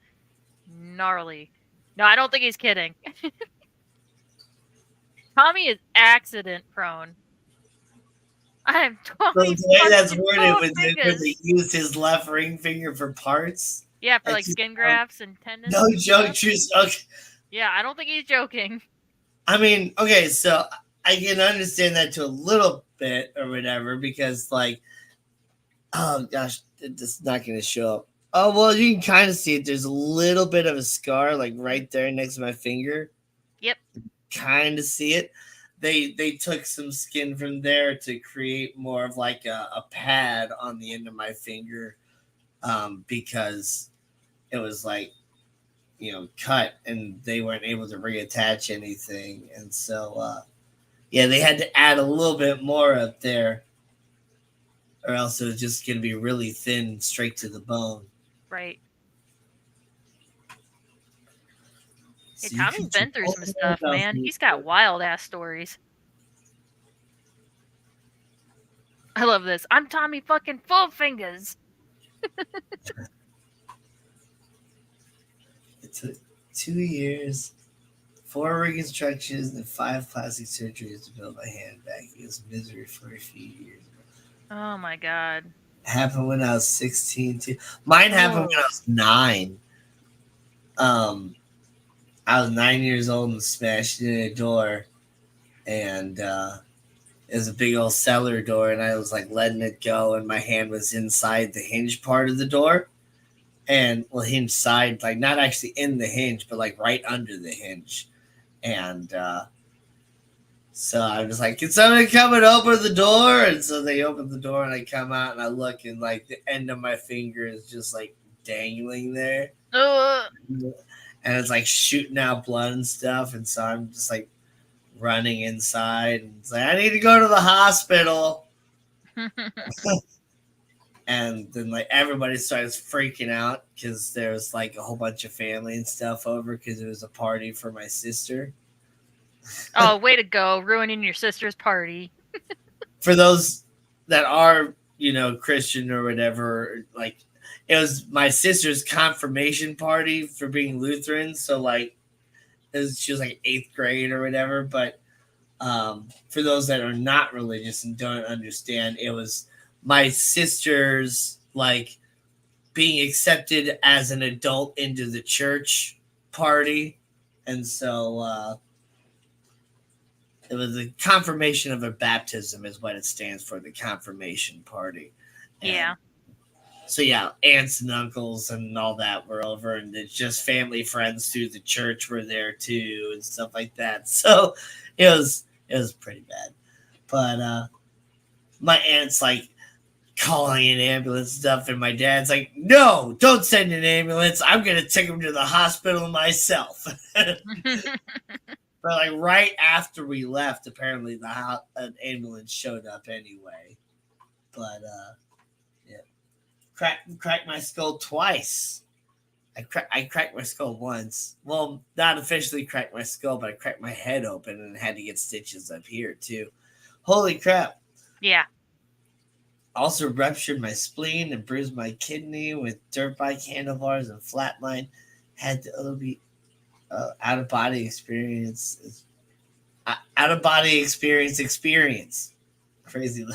gnarly. No, I don't think he's kidding. Tommy is accident prone. I am So Tommy the way that's fucking worded Four was it because Fingers. he used his left ring finger for parts. Yeah, for I like just skin grafts and no tendons and joke, stuff. true. Okay. Yeah, I don't think he's joking. I mean, okay, so I can understand that to a little bit or whatever because, like, oh gosh, it's not going to show up. Oh well, you can kind of see it. There's a little bit of a scar, like right there next to my finger. Yep. Kind of see it. They took some skin from there to create more of like a pad on the end of my finger, because it was like cut and they weren't able to reattach anything, and so yeah, they had to add a little bit more up there, or else it was just going to be really thin, straight to the bone. Right. Hey, So you Tommy's keep your been through whole some hand stuff, off man. me. He's got wild ass stories. I love this. I'm Tommy fucking Four Fingers. It took 2 years, 4 reconstructions, and 5 plastic surgeries to build my hand back. It was misery for a few years. Oh my god. It happened when I was 16 too. Mine happened when I Oh. was 9. Um, I was 9 years old and smashed in a door, and it was a big old cellar door, and I was like letting it go, and my hand was inside the hinge part of the door, and well, hinge side, like not actually in the hinge, but like right under the hinge, and so I was like, "Can somebody come and open the door?" And so they opened the door, and I come out, and I look, and like the end of my finger is just like dangling there, Ugh. and it's like shooting out blood and stuff, and so I'm just like running inside, and it's like I need to go to the hospital. And then like everybody starts freaking out because there was like a whole bunch of family and stuff over because it was a party for my sister. Oh, way to go, ruining your sister's party. For those that are Christian or whatever, like it was my sister's confirmation party for being Lutheran. So like, she was like eighth grade or whatever. But for those that are not religious and don't understand, it was my sister's like being accepted as an adult into the church party, and so it was the confirmation of a baptism is what it stands for, the confirmation party. And Yeah. so yeah, aunts and uncles and all that were over, and it's just family friends through the church were there too and stuff like that. So it was pretty bad. But my aunt's like calling an ambulance stuff, and my dad's like, "No, don't send an ambulance. I'm gonna take him to the hospital myself." But like right after we left, apparently an ambulance showed up anyway. But yeah, cracked my skull twice. I cracked my skull once. Well, not officially cracked my skull, but I cracked my head open and had to get stitches up here too. Holy crap! Yeah. Also ruptured my spleen and bruised my kidney with dirt bike handlebars and flatline. Had to be out of body experience. Out of body experience. Crazy.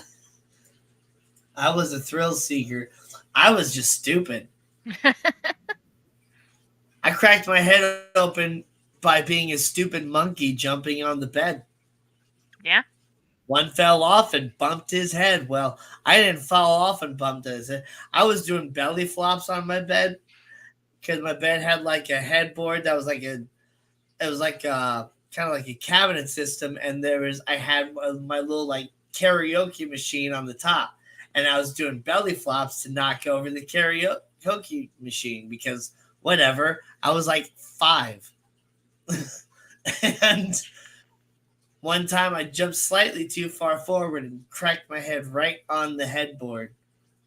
I was a thrill seeker. I was just stupid. I cracked my head open by being a stupid monkey jumping on the bed. Yeah. One fell off and bumped his head. Well, I didn't fall off and bumped his head. I was doing belly flops on my bed because my bed had like a headboard that was like it was like kind of like a cabinet system, and I had my little like karaoke machine on the top, and I was doing belly flops to knock over the karaoke machine because whatever. I was like 5, and one time I jumped slightly too far forward and cracked my head right on the headboard,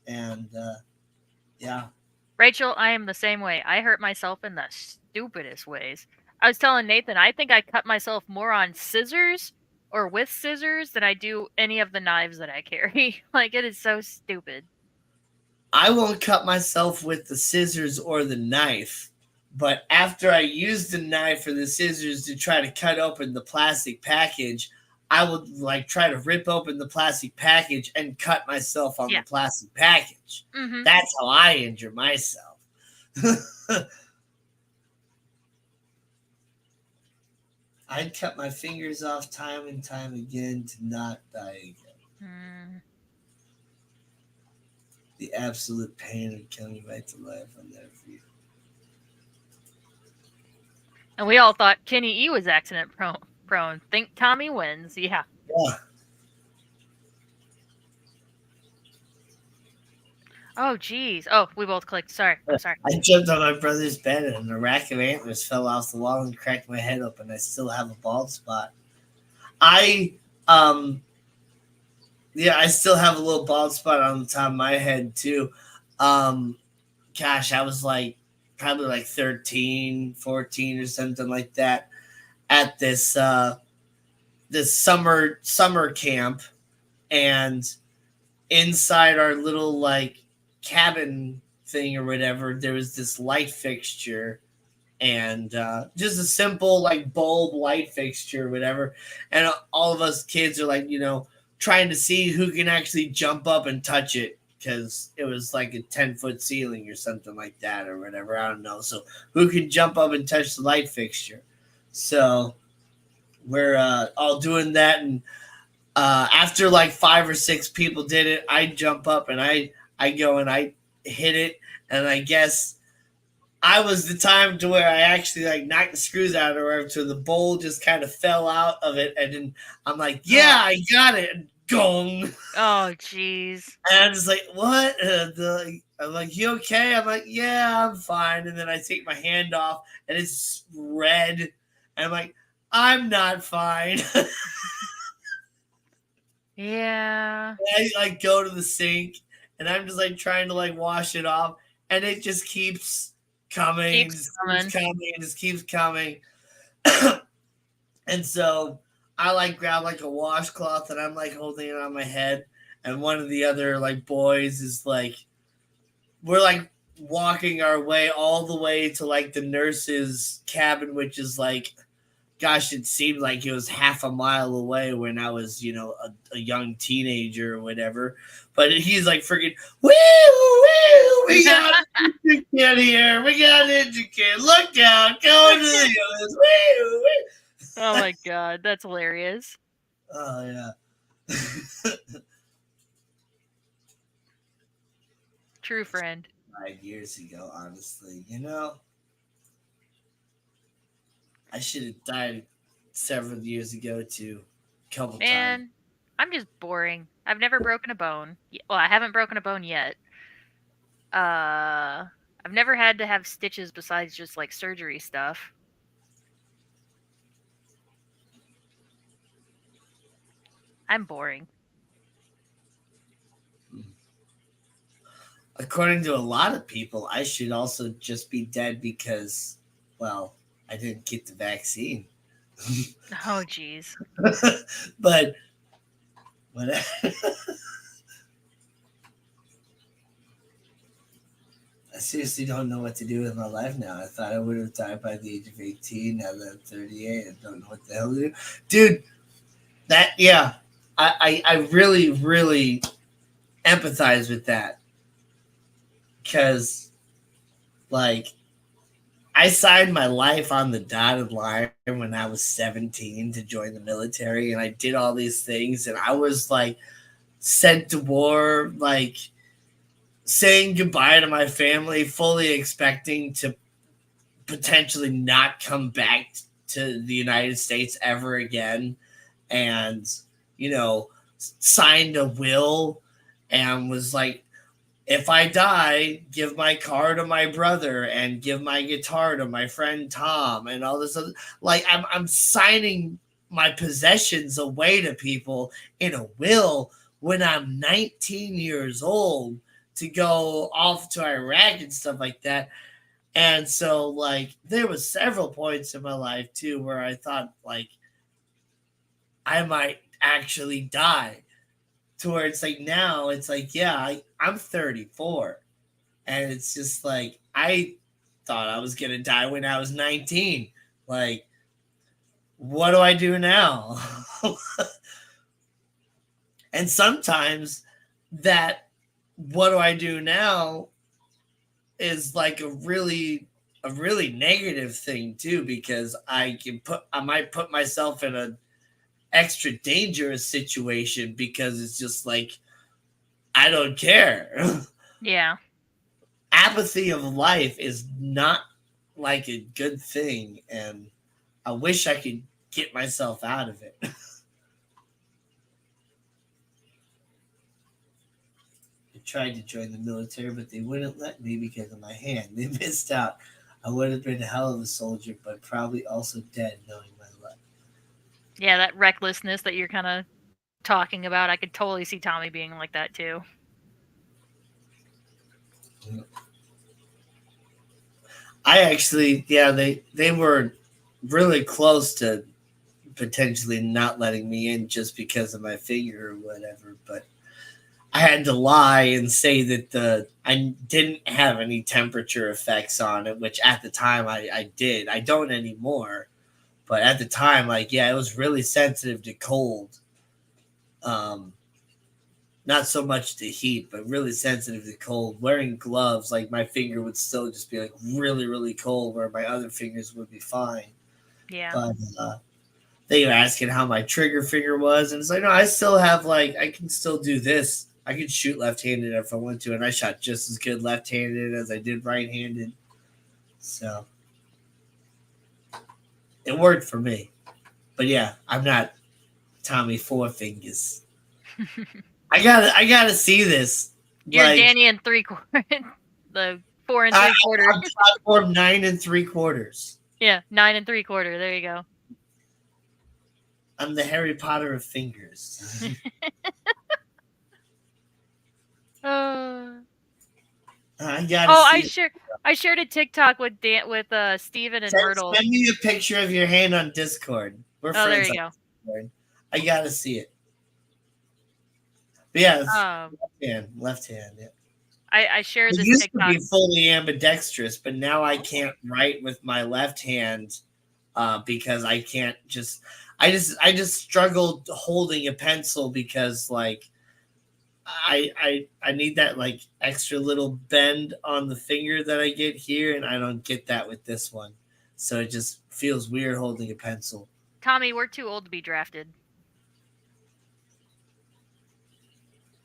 and yeah. Rachel, I am the same way. I hurt myself in the stupidest ways. I was telling Nathan, I think I cut myself more on scissors or with scissors than I do any of the knives that I carry. Like, it is so stupid. I won't cut myself with the scissors or the knife, but after I use the knife or the scissors to try to cut open the plastic package, I would like try to rip open the plastic package and cut myself on Yeah. the plastic package. Mm-hmm. That's how I injure myself. I'd cut my fingers off time and time again to not die again. Mm. The absolute pain of coming back to life on that view. And we all thought Kenny E was accident prone. Think Tommy wins. Yeah. Yeah. Oh, geez. Oh, we both clicked. Sorry. I'm sorry. I jumped on my brother's bed and a rack of antlers fell off the wall and cracked my head open. I still have a bald spot. I still have a little bald spot on the top of my head too. Gosh, I was like probably like 13, 14 or something like that at this summer camp, and inside our little like cabin thing or whatever, there was this light fixture, and just a simple like bulb light fixture or whatever, and all of us kids are like, trying to see who can actually jump up and touch it because it was like a 10-foot ceiling or something like that or whatever, I don't know. So who can jump up and touch the light fixture? So we're all doing that, and after like 5 or 6 people did it, I jump up and I go and I hit it, and I guess I was the time to where I actually like knocked the screws out of it, so the bowl just kind of fell out of it, and then I'm like, yeah, I got it, and gong. Oh, jeez. And I'm just like, what? I'm like, you okay? I'm like, yeah, I'm fine. And then I take my hand off, and it's red, and I'm like, I'm not fine. Yeah. I like go to the sink, and I'm just like trying to like wash it off, and it just keeps coming, just keeps coming. And so I like grab like a washcloth, and I'm like holding it on my head, and one of the other like boys is like, we're like walking our way all the way to like the nurse's cabin, which is like, gosh, it seemed like it was half a mile away when I was, a young teenager or whatever. But he's like freaking, woo, woo, we got an injured kid here. We got an injured kid. Look out, go to the others. Woo, woo. Oh my god, that's hilarious. Oh, yeah. True friend. 5 years ago, honestly. I should have died several years ago, too. A couple times. Man, I'm just boring. I've never broken a bone. Well, I haven't broken a bone yet. I've never had to have stitches besides just like surgery stuff. I'm boring. According to a lot of people, I should also just be dead because, well, I didn't get the vaccine. Oh, jeez. But whatever. I seriously don't know what to do with my life now. I thought I would have died by the age of 18. Now that I'm 38, I don't know what the hell to do. Dude, I really, really empathize with that. Because, like, I signed my life on the dotted line when I was 17 to join the military, and I did all these things, and I was, like, sent to war, like, saying goodbye to my family, fully expecting to potentially not come back to the United States ever again, and, signed a will and was like, if I die, give my car to my brother and give my guitar to my friend Tom and all this other. Like, I'm signing my possessions away to people in a will when I'm 19 years old to go off to Iraq and stuff like that. And so, like, there was several points in my life too where I thought, like, I might actually die. To where it's like now, it's like, yeah, I'm 34. And it's just like, I thought I was going to die when I was 19. Like, what do I do now? And sometimes that, what do I do now, is like a really negative thing too, because I might put myself in a extra dangerous situation because it's just like, I don't care. Yeah. Apathy of life is not like a good thing, and I wish I could get myself out of it. I tried to join the military, but they wouldn't let me because of my hand. They missed out. I would have been a hell of a soldier, but probably also dead knowing my luck. Yeah, that recklessness that you're kind of talking about, I could totally see Tommy being like that too. I actually, yeah, they were really close to potentially not letting me in just because of my figure or whatever, but I had to lie and say that I didn't have any temperature effects on it, which at the time I did. I don't anymore, but at the time, like, yeah, it was really sensitive to cold. Not so much to heat, but really sensitive to cold. Wearing gloves, like, my finger would still just be like really, really cold, where my other fingers would be fine. Yeah. But they were asking how my trigger finger was, and it's like, no, I still have, like, I can still do this. I could shoot left-handed if I want to, and I shot just as good left-handed as I did right-handed. So it worked for me. But yeah, I'm not Tommy Four Fingers. I gotta see this. You're Like, Danny and three quarters. The 4 and 3/4. I'm for 9 3/4. Yeah, 9 3/4. There you go. I'm the Harry Potter of fingers. I gotta see. I shared a TikTok with Steven and Myrtle. Send me a picture of your hand on Discord. We're friends. There you go. Discord. I gotta see it. But yeah, it's left hand. Yeah. I shared I this used to TikTok. be fully ambidextrous, but now I Oh. can't write with my left hand because I can't just. I just struggled holding a pencil because like I need that like extra little bend on the finger that I get here, and I don't get that with this one. So it just feels weird holding a pencil. Tommy, we're too old to be drafted.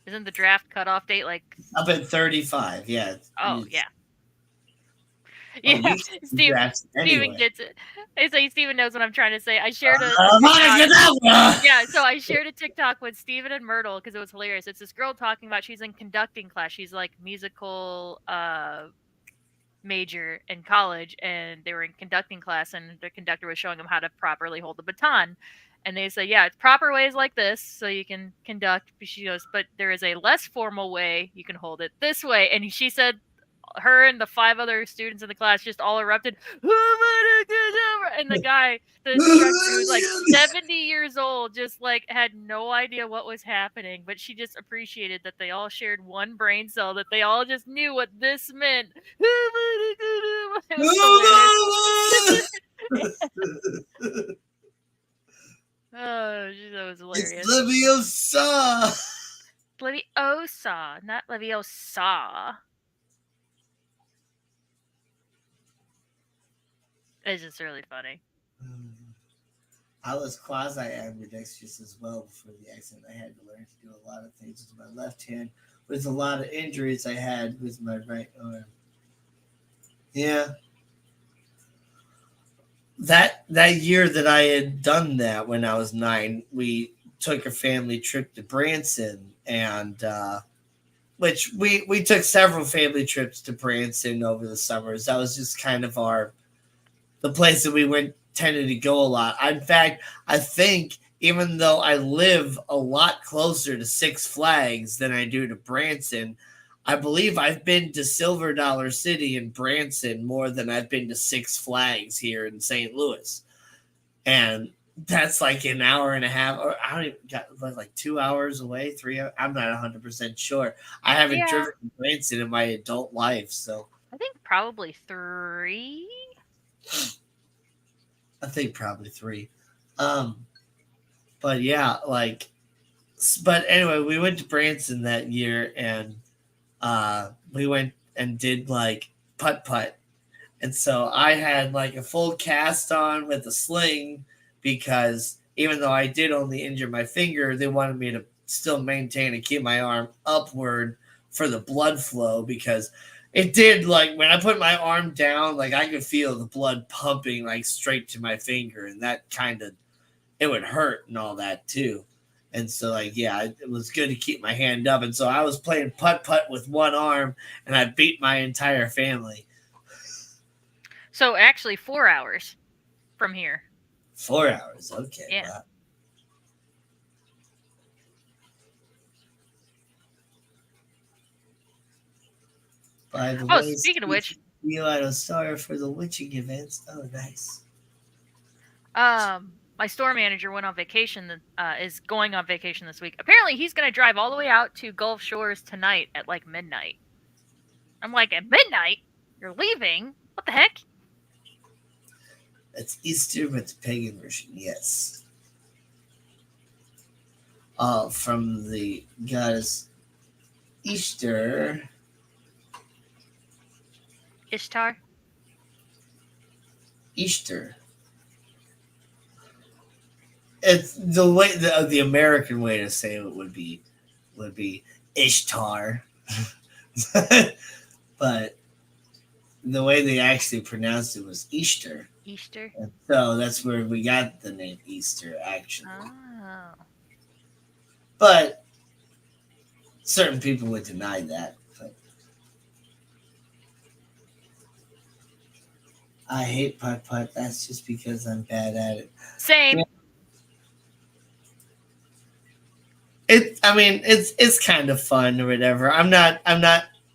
Isn't the draft cutoff date like? Up at 35, yeah. Oh yeah, Oh, yeah. you can be Steve drafted Steven anyway. gets it. I say Steven knows what I'm trying to say. I shared a TikTok. Avada Yeah, so I shared a TikTok with Steven and Myrtle because it was hilarious. It's this girl talking about she's in conducting class. She's like musical major in college, and they were in conducting class, and the conductor was showing them how to properly hold the baton. And they say, yeah, it's proper ways like this so you can conduct. But she goes, but there is a less formal way you can hold it this way. And she said her and the five other students in the class just all erupted. And the guy, the instructor, who was like 70 years old, just like had no idea what was happening, but she just appreciated that they all shared one brain cell, that they all just knew what this meant. It was hilarious. Oh, that was It's hilarious. Leviosa. Leviosa, not Leviosa. It's just really funny. I was quasi ambidextrous as well before the accident. I had to learn to do a lot of things with my left hand, with a lot of injuries I had with my right arm. Yeah, that year that I had done that when I was 9, we took a family trip to Branson, and which we took several family trips to Branson over the summers. That was just kind of the place that we went tended to go a lot. In fact, I think even though I live a lot closer to Six Flags than I do to Branson, I believe I've been to Silver Dollar City and Branson more than I've been to Six Flags here in St. Louis. And that's like an hour and a half, or I don't even got like 2 hours away, 3 hours. I'm not 100% sure. I haven't Yeah, driven to Branson in my adult life, so I think probably 3. I think probably 3. Um, but yeah, like, but anyway, we went to Branson that year, and we went and did like putt putt, and so I had like a full cast on with a sling because even though I did only injure my finger, they wanted me to still maintain and keep my arm upward for the blood flow because it did like when I put my arm down, like I could feel the blood pumping like straight to my finger, and that kind of it would hurt and all that too. And so, like, yeah, it was good to keep my hand up. And so I was playing putt putt with one arm, and I beat my entire family. So actually 4 hours from here. 4 hours, okay, Yeah. wow. By the Oh, way, speaking of which, you had a star for the witching events. Oh, nice. my store manager went on vacation. Is going on vacation this week. Apparently, he's going to drive all the way out to Gulf Shores tonight at like midnight. I'm like, at midnight? You're leaving? What the heck? It's Easter, but the pagan version, yes. From the goddess Easter. Ishtar? Easter. It's the way the American way to say it would be Ishtar, but the way they actually pronounced it was Easter. Easter? And so that's where we got the name Easter, actually. Oh. But certain people would deny that. But I hate putt putt. That's just because I'm bad at it. Same. I mean, it's kind of fun or whatever. I'm not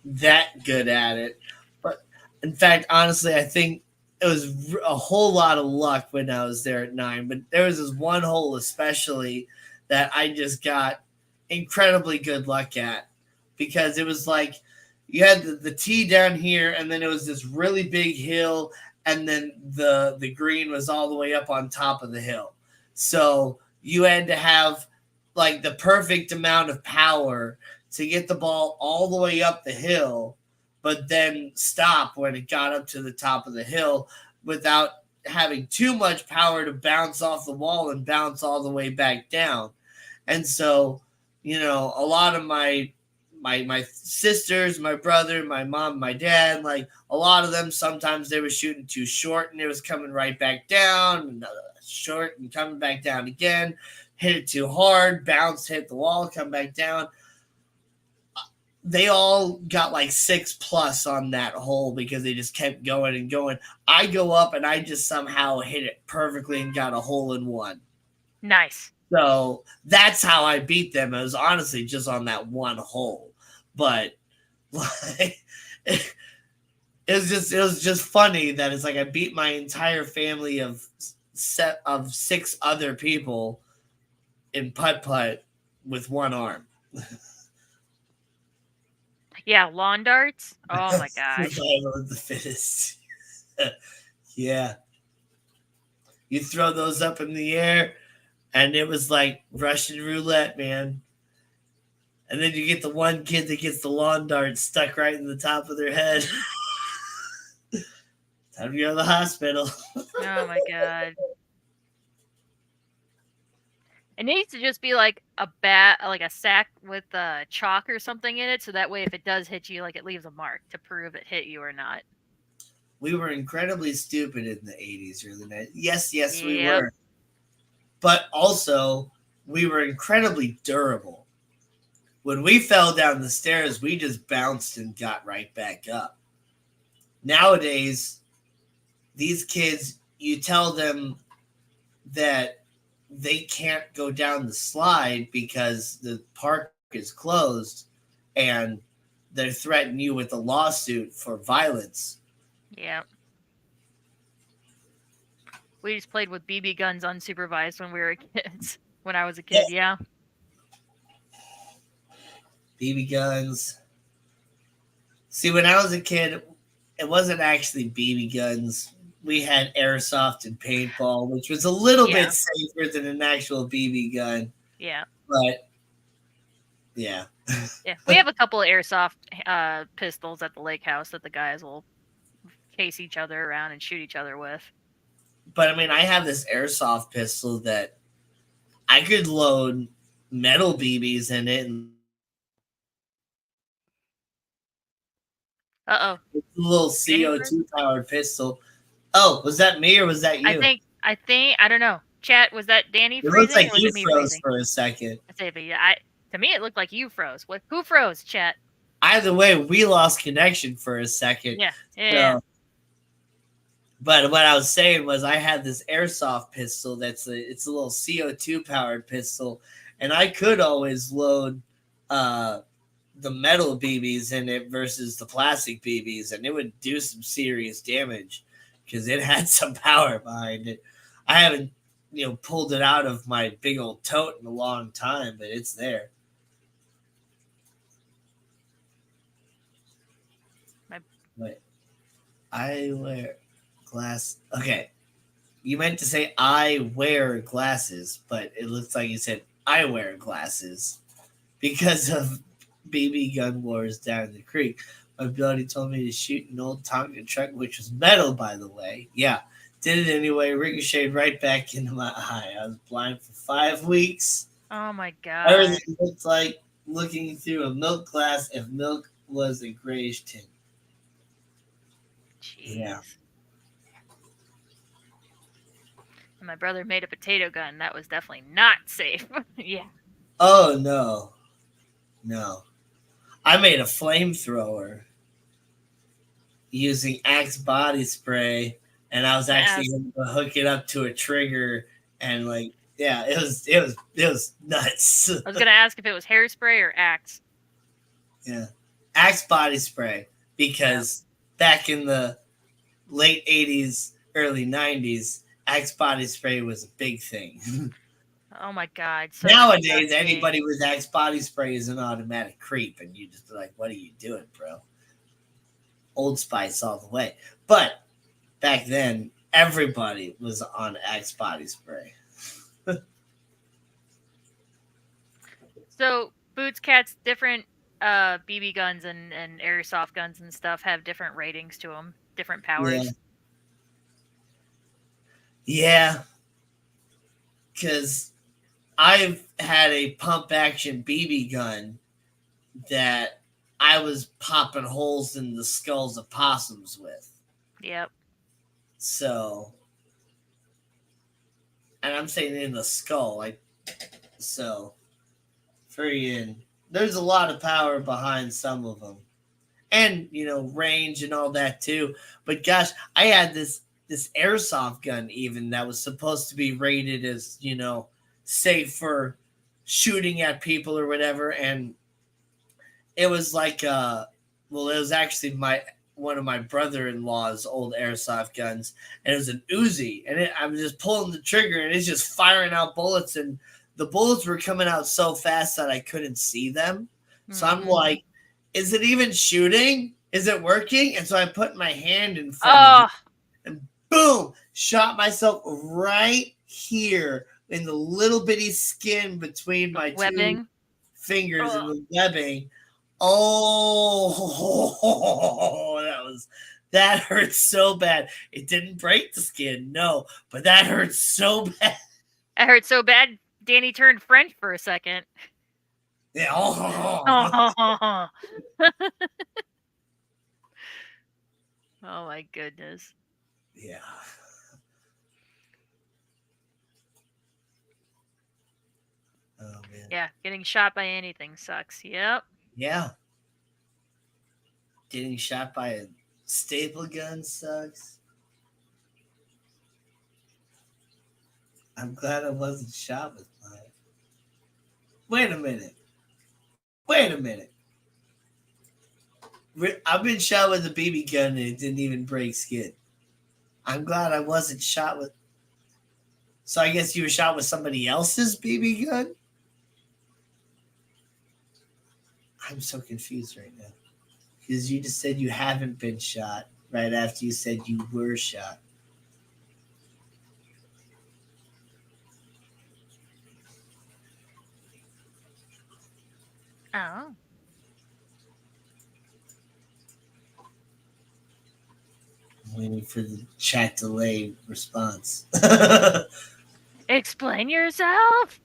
that good at it, but in fact, honestly, I think it was a whole lot of luck when I was there at 9. But there was this one hole especially that I just got incredibly good luck at because it was like you had the T down here, and then it was this really big hill, and then the green was all the way up on top of the hill. So you had to have like the perfect amount of power to get the ball all the way up the hill, but then stop when it got up to the top of the hill without having too much power to bounce off the wall and bounce all the way back down. And so, a lot of my sisters, my brother, my mom, my dad, like a lot of them, sometimes they were shooting too short and it was coming right back down, and short and coming back down again. Hit it too hard, bounce, hit the wall, come back down. They all got like 6+ on that hole because they just kept going and going. I go up and I just somehow hit it perfectly and got a hole in one. Nice. So that's how I beat them. It was honestly just on that one hole. But like, it was just funny that it's like I beat my entire family of 6 other people in putt-putt with one arm. Yeah, lawn darts. Oh my gosh. Survival of the fittest. Yeah. You throw those up in the air, and it was like Russian roulette, man. And then you get the one kid that gets the lawn dart stuck right in the top of their head. Time to go to the hospital. Oh my god. It needs to just be like a bat, like a sack with chalk or something in it, so that way if it does hit you, like it leaves a mark to prove it hit you or not. We were incredibly stupid in the 80s, early 90s. Yes, we Yep. were. But also, we were incredibly durable. When we fell down the stairs, we just bounced and got right back up. Nowadays, these kids, you tell them that they can't go down the slide because the park is closed, and they're threatening you with a lawsuit for violence. Yep. We just played with BB guns unsupervised when we were kids. When I was a kid, yeah. BB guns. See, when I was a kid, it wasn't actually BB guns. We had airsoft and paintball, which was a little bit safer than an actual BB gun. Yeah. But yeah. Yeah. We have a couple of airsoft pistols at the lake house that the guys will chase each other around and shoot each other with. But I mean, I have this airsoft pistol that I could load metal BBs in it. And it's a little CO2 powered pistol. Oh, was that me or was that you? I think I don't know. Chat, was that Danny freezing? It looks like or was you it me froze freezing? for a second. To me, it looked like you froze. Who froze, chat? Either way, we lost connection for a second. Yeah. So, but what I was saying was I had this airsoft pistol it's a little CO2 powered pistol, and I could always load the metal BBs in it versus the plastic BBs, and it would do some serious damage because it had some power behind it. I haven't pulled it out of my big old tote in a long time, but it's there. Wait, I wear glass. Okay, you meant to say I wear glasses, but it looks like you said I wear glasses because of BB gun wars down in the creek. My buddy told me to shoot an old Tonka truck, which was metal, by the way. Yeah, did it anyway. Ricocheted right back into my eye. I was blind for 5 weeks. Oh my god! Everything looked like looking through a milk glass if milk was a grayish tint. Jeez. Yeah. And my brother made a potato gun. That was definitely not safe. Yeah. Oh no. I made a flamethrower using Axe body spray, and I was actually going to hook it up to a trigger, and it was nuts. I was going to ask if it was hairspray or Axe. Yeah, Axe body spray, because back in the late 80s, early 90s, Axe body spray was a big thing. Oh my god. Nowadays, anybody with Axe body spray is an automatic creep, and you just be like, what are you doing, bro? Old Spice all the way. But back then, everybody was on Axe body spray. So Boots Cat's different BB guns and airsoft guns and stuff have different ratings to them, different Yeah, powers. yeah, because I've had a pump action BB gun that I was popping holes in the skulls of possums with. Yep. So, and I'm saying in the skull, like so. Friggin', there's a lot of power behind some of them, and range and all that too. But gosh, I had this airsoft gun even that was supposed to be rated as safe for shooting at people or whatever, and it was like well, it was actually my one of my brother-in-law's old airsoft guns, and it was an Uzi, and I was just pulling the trigger, and it's just firing out bullets, and the bullets were coming out so fast that I couldn't see them. So I'm Mm-hmm. like, is it even shooting? Is it working? And so I put my hand in front of it, Oh, and boom, shot myself right here in the little bitty skin between the my two webbing. fingers in Oh, the webbing. Oh, that hurt so bad. It didn't break the skin, no, but that hurt so bad. it hurt so bad. Danny turned French for a second. Yeah, oh, Oh, oh my goodness. yeah. Oh man, Yeah, getting shot by anything sucks. Yep. yeah. Getting shot by a staple gun sucks. I'm glad I wasn't shot with mine. Wait a minute. Wait a minute. I've been shot with a BB gun and it didn't even break skin. I'm glad I wasn't shot with. So I guess you were shot with somebody else's BB gun? I'm so confused right now. Because you just said you haven't been shot right after you said you were shot. Oh. I'm waiting for the chat delay response. Explain yourself.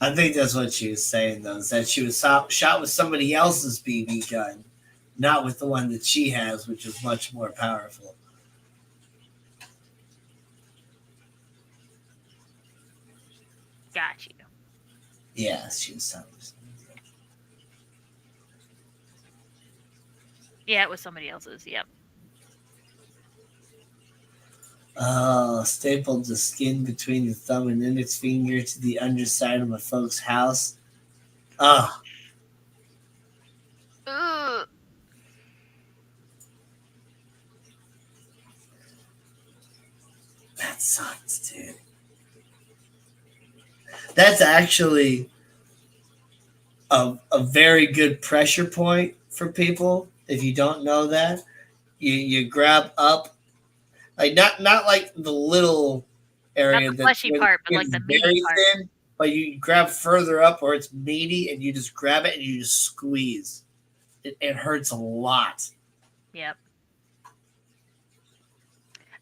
I think that's what she was saying, though, is that she was shot with somebody else's BB gun, not with the one that she has, which is much more powerful. Got you. Yeah, she was shot with somebody else. Yeah, it was somebody else's. Yep. Oh, stapled the skin between the thumb and index finger to the underside of my folks' house. Oh, Ugh. that sucks, dude. That's actually a very good pressure point for people. If you don't know that, you grab up, like not like the little Not area the that fleshy where the part, but skin like is the meaty very part. thin, but you grab further up where it's meaty, and you just grab it and you just squeeze. It hurts a lot. Yep.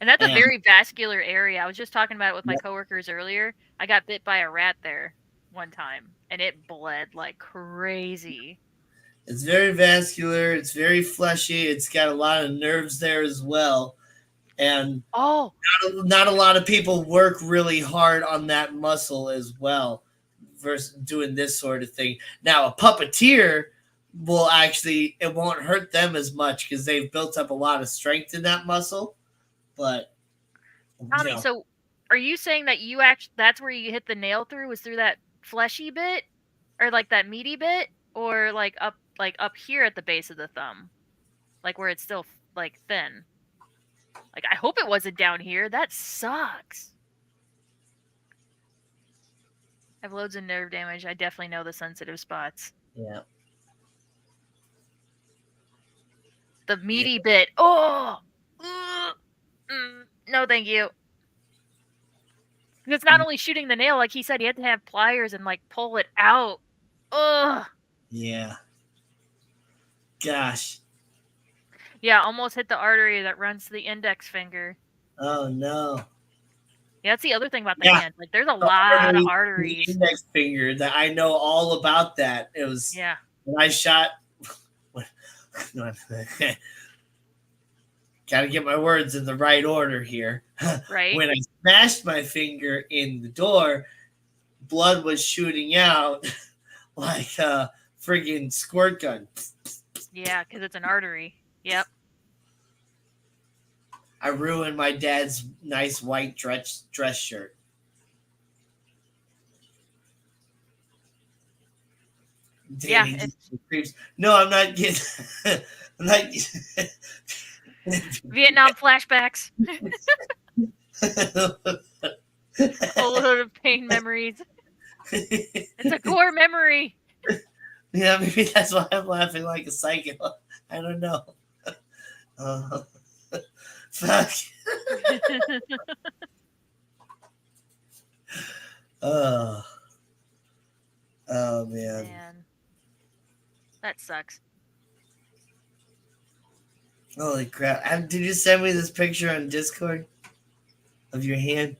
And that's a And very vascular area. I was just talking about it with my coworkers earlier. I got bit by a rat there one time, and it bled like crazy. it's very vascular. It's very fleshy. It's got a lot of nerves there as well. And Oh, not a lot of people work really hard on that muscle as well versus doing this sort of thing. Now, a puppeteer will actually, it won't hurt them as much because they've built up a lot of strength in that muscle. But, you Tommy, know, so are you saying that you actually that's where you hit the nail through was through that fleshy bit or like that meaty bit or like up here at the base of the thumb? Like where it's still like thin. Like I hope it wasn't down here. That sucks. have loads of nerve damage. I definitely know the sensitive spots. Yeah. The Yeah. meaty bit. Oh, no, thank you. It's not only shooting the nail, like he said, he had to have pliers and like pull it out. Ugh. Yeah. Gosh. Yeah, almost hit the artery that runs to the index finger. Oh no. Yeah, that's the other thing about the Yeah. hand. Like, there's a The lot of artery, the arteries. index finger. That I know all about that. It was Yeah. when I shot. Gotta get my words in the right order here. Right. When I smashed my finger in the door, blood was shooting out like a friggin' squirt gun. Yeah, because it's an artery. Yep. I ruined my dad's nice white dress shirt. Danny Yeah. creeps. No, I'm not getting. I'm not. Vietnam flashbacks. Full load of pain memories. It's a gore memory. Yeah, maybe that's why I'm laughing like a psycho. I don't know. Fuck. Oh. Oh man. Man. That sucks. Holy crap. Did you send me this picture on Discord of your hand?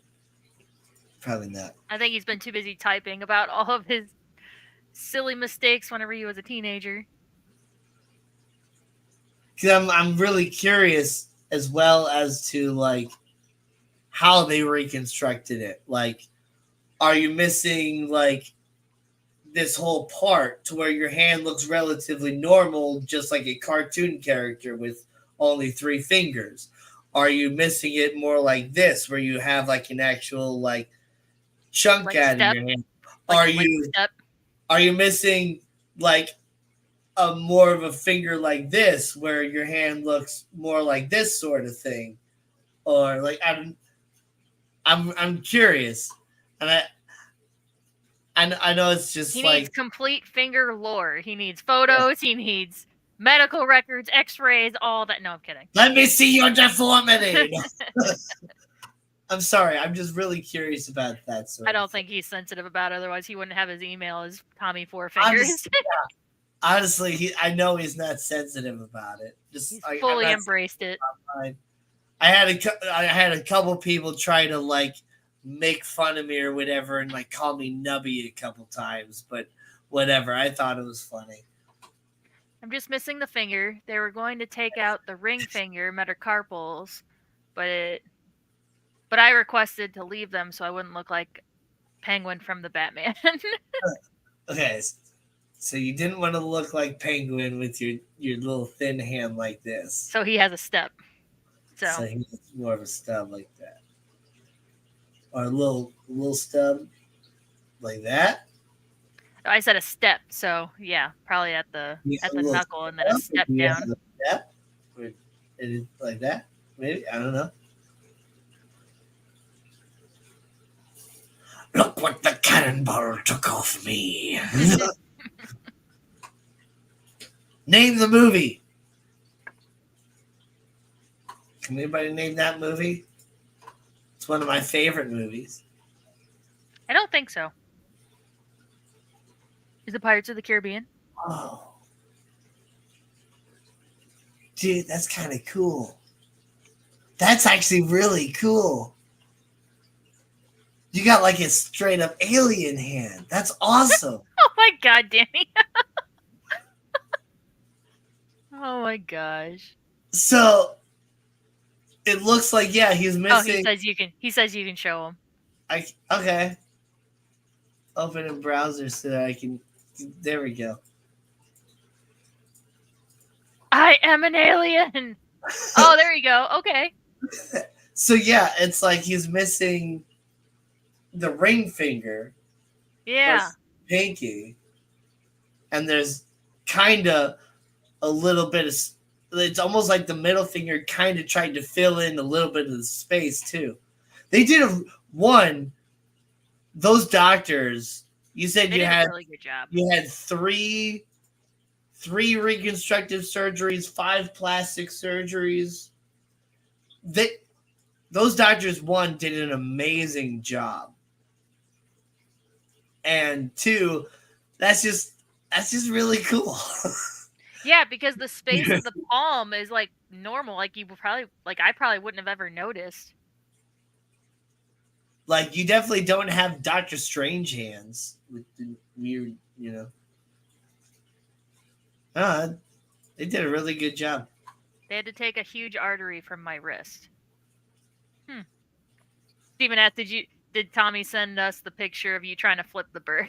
Probably not. I think he's been too busy typing about all of his silly mistakes whenever he was a teenager. Because I'm really curious as well as to like how they reconstructed it. Like, are you missing like this whole part to where your hand looks relatively normal, just like a cartoon character with only 3 fingers? Are you missing it more like this, where you have like an actual like chunk Like out step? of your hand? Like step? Are you missing like a more of a finger like this, where your hand looks more like this sort of thing? Or like I'm curious, and I know it's just He like needs complete finger lore. He needs photos. He needs medical records, X-rays, all that. No, I'm kidding. let me see your deformity. I'm sorry. I'm just really curious about that sort I don't of think thing. he's sensitive about it. Otherwise, he wouldn't have his email as Tommy Four Fingers. Honestly, I know he's not sensitive about it. Just He's I'm fully not embraced it. fine. I had a couple people try to like make fun of me or whatever, and like call me nubby a couple times, but whatever. I thought it was funny. I'm just missing the finger. They were going to take out the ring finger, metacarpals, but I requested to leave them so I wouldn't look like Penguin from the Batman. Okay, so you didn't want to look like Penguin with your little thin hand like this. So he has a step. So he's more of a stub like that, or a little stub like that. I said a step, so yeah, probably at the knuckle and then a step down. Step, or it is like that. Maybe, I don't know. Look what the cannonball took off me. Name the movie. Can anybody name that movie? It's one of my favorite movies. I don't think so. Is it Pirates of the Caribbean? Oh. Dude, that's kind of cool. That's actually really cool. You got like a straight up alien hand. That's awesome. Oh my god, Danny. Oh my gosh. So it looks like he's missing. Oh, he says you can show him. Okay. Open in browser so that I can. There we go. I am an alien. Oh, there you go. Okay. So it's like he's missing the ring finger. Yeah. Pinky. And there's kind of a little bit of. It's almost like the middle finger kind of tried to fill in a little bit of the space too. They did those doctors You said They did a really good job. you had three reconstructive surgeries, five plastic surgeries. They those doctors, one, did an amazing job, and two, that's just really cool. Yeah, because the space of the palm is like normal. Like you would probably like I probably wouldn't have ever noticed. Like, you definitely don't have Doctor Strange hands with the weird, Uh, they did a really good job. They had to take a huge artery from my wrist. Hmm. Stephen F, did Tommy send us the picture of you trying to flip the bird?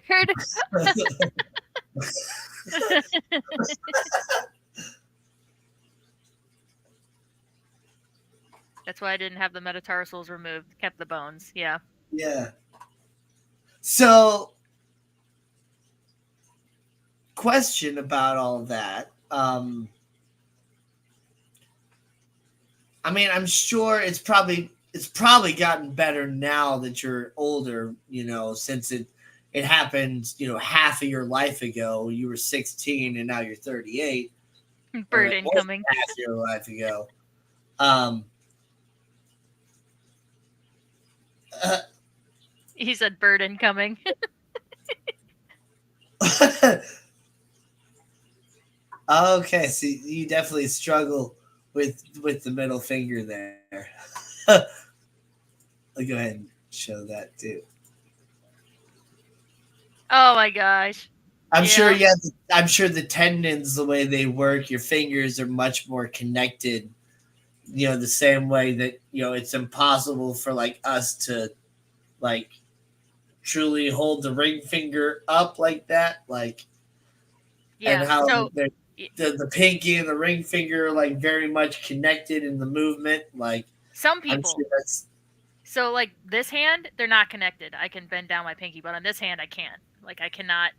That's why I didn't have the metatarsals removed. Kept the bones. Yeah. Yeah. So, question about all that. I mean, I'm sure it's probably gotten better now that you're older. Since it happened, half of your life ago. You were 16, and now you're 38, or Bird like more incoming. than half your life ago. Um, uh, He said bird incoming. okay, so you definitely struggle with the middle finger there. I'll go ahead and show that too. Oh my gosh. I'm sure, Yeah. yeah. I'm sure the tendons, the way they work, your fingers are much more connected. The same way that it's impossible for like us to like truly hold the ring finger up like that, like, and Yeah. how So the pinky and the ring finger are like very much connected in the movement. Like, some I'm sure people. that's So like this hand, they're not connected. I can bend down my pinky, but on this hand I can't. Like I cannot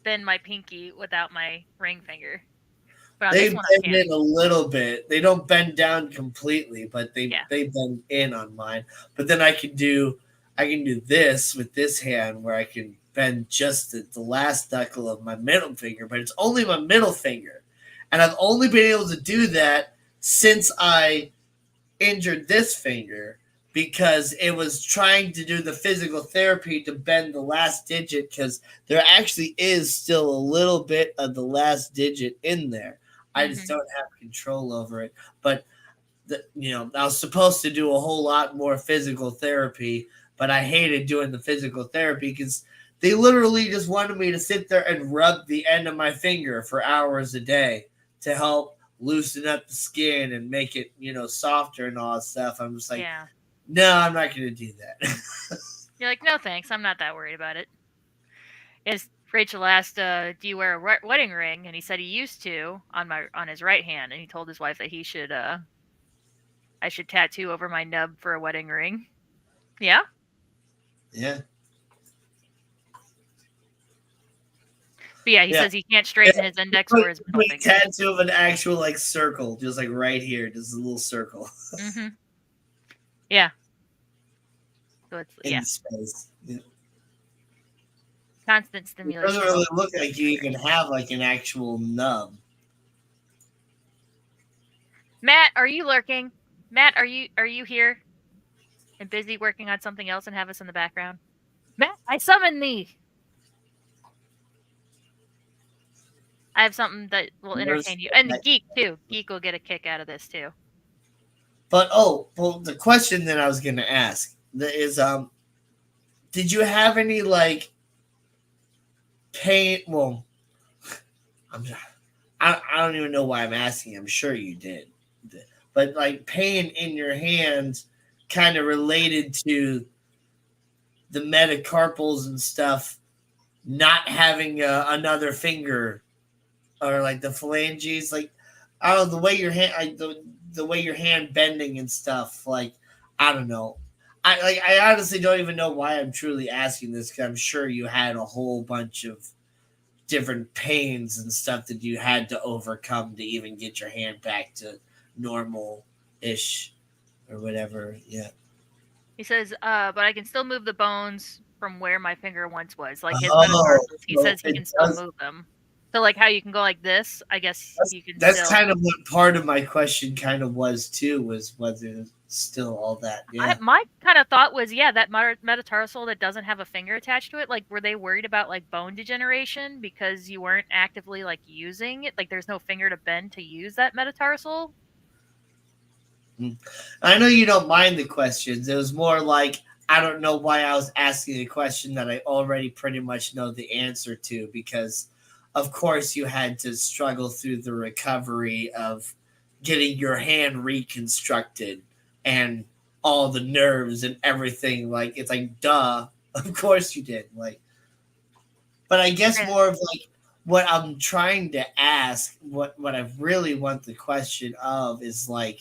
bend my pinky without my ring finger. But on they this one I bend can. in a little bit. They don't bend down completely, but Yeah. they bend in on mine. But then I can do this with this hand where I can bend just the last knuckle of my middle finger, but it's only my middle finger. And I've only been able to do that since I injured this finger, because it was trying to do the physical therapy to bend the last digit, because there actually is still a little bit of the last digit in there. I just Mhm. don't have control over it. But I was supposed to do a whole lot more physical therapy, but I hated doing the physical therapy because they literally just wanted me to sit there and rub the end of my finger for hours a day to help loosen up the skin and make it, softer and all that stuff. I'm just like, Yeah. no, I'm not going to do that. You're like, "No, thanks. I'm not that worried about it." Is Rachel asked, "Do you wear a wedding ring?" And he said he used to on his right hand, and he told his wife that I should tattoo over my nub for a wedding ring. Yeah. Yeah. But yeah, he Yeah. says he can't straighten his index or his middle Put a finger. tattoo of an actual like circle, just like right here, just a little circle Mhm. Yeah. So it's in yeah, the space. Yeah. constant It doesn't stimulation really will look make like you you even strange. have like an actual nub. Matt, are you lurking? Matt, are you here and busy working on something else and have us in the background? Matt, I summon thee. I have something that will Notice entertain you. And the that. geek too. Geek will get a kick out of this too. But well, the question that I was gonna ask is, did you have any like pain? Well, I'm I don't even know why I'm asking. I'm sure you did, but like pain in your hands, kind of related to the metacarpals and stuff, not having another finger, or like the phalanges, like, I don't know, the way your hand, like the way your hand bending and stuff, like, I don't know. I honestly don't even know why I'm truly asking this, because I'm sure you had a whole bunch of different pains and stuff that you had to overcome to even get your hand back to normal ish or whatever. Yeah. He says, but I can still move the bones. from where my finger once was. Like his Oh, metatarsals, he so says he it can still does. move them. So like how you can go like this, I guess you can That's still. kind of what part of my question kind of was too, was whether it's still all that. Yeah. My kind of thought was, yeah, that metatarsal that doesn't have a finger attached to it. Like, were they worried about like bone degeneration because you weren't actively like using it? Like, there's no finger to bend to use that metatarsal. Mm. I know you don't mind the questions. It was more like I don't know why I was asking a question that I already pretty much know the answer to, because of course you had to struggle through the recovery of getting your hand reconstructed and all the nerves and everything. Like it's like duh. Of course you did. Like, but I guess Yeah. more of like what I'm trying to ask, what I really want the question of is like,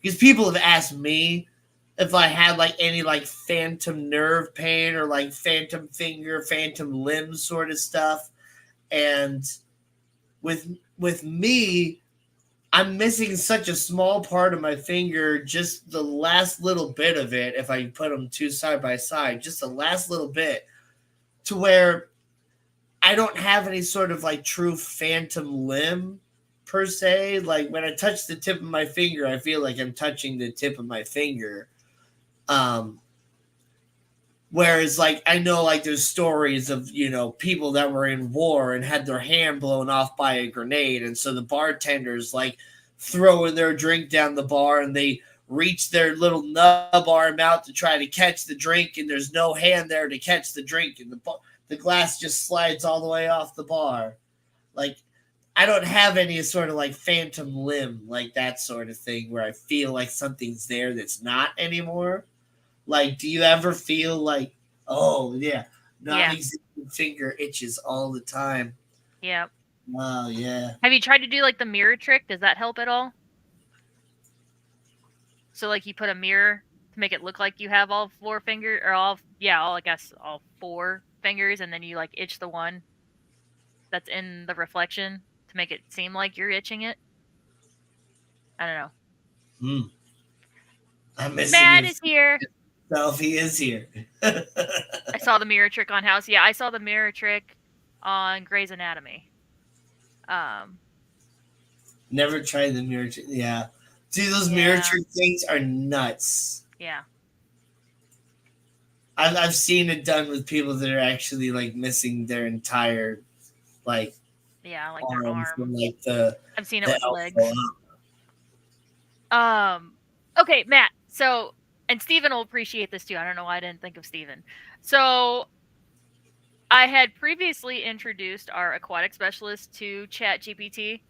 because people have asked me if I had like any like phantom nerve pain or like phantom finger, phantom limb sort of stuff. And with me, I'm missing such a small part of my finger, just the last little bit of it. If I put them two side by side, just the last little bit, to where I don't have any sort of like true phantom limb per se. Like when I touch the tip of my finger, I feel like I'm touching the tip of my finger. Um, Whereas, like, I know, like, there's stories of, people that were in war and had their hand blown off by a grenade. And so the bartenders, like, throwing their drink down the bar and they reach their little nub arm out to try to catch the drink. And there's no hand there to catch the drink. And the glass just slides all the way off the bar. Like, I don't have any sort of, like, phantom limb, like that sort of thing where I feel like something's there that's not anymore. Like, do you ever feel like, oh yeah, Yeah. non-existent finger itches all the time? Yeah. Oh yeah, Have you tried to do like the mirror trick? Does that help at all? So like you put a mirror to make it look like you have all four finger or all yeah, all I guess all four fingers, and then you like itch the one that's in the reflection to make it seem like you're itching it. I don't know. hmm. I'm missing Matt your is here. selfie is here. I saw the mirror trick on House. Yeah, I saw the mirror trick on Grey's Anatomy. Um, Never tried the mirror trick. Yeah, dude, those mirror yeah, trick things are nuts. yeah, I've seen it done with people that are actually like missing their entire like yeah, like their arm from arm. like I've seen it the with elbow legs. up. Um, okay, Matt. So, and Steven will appreciate this too. I don't know why I didn't think of Steven. So, I had previously introduced our aquatic specialist to ChatGPT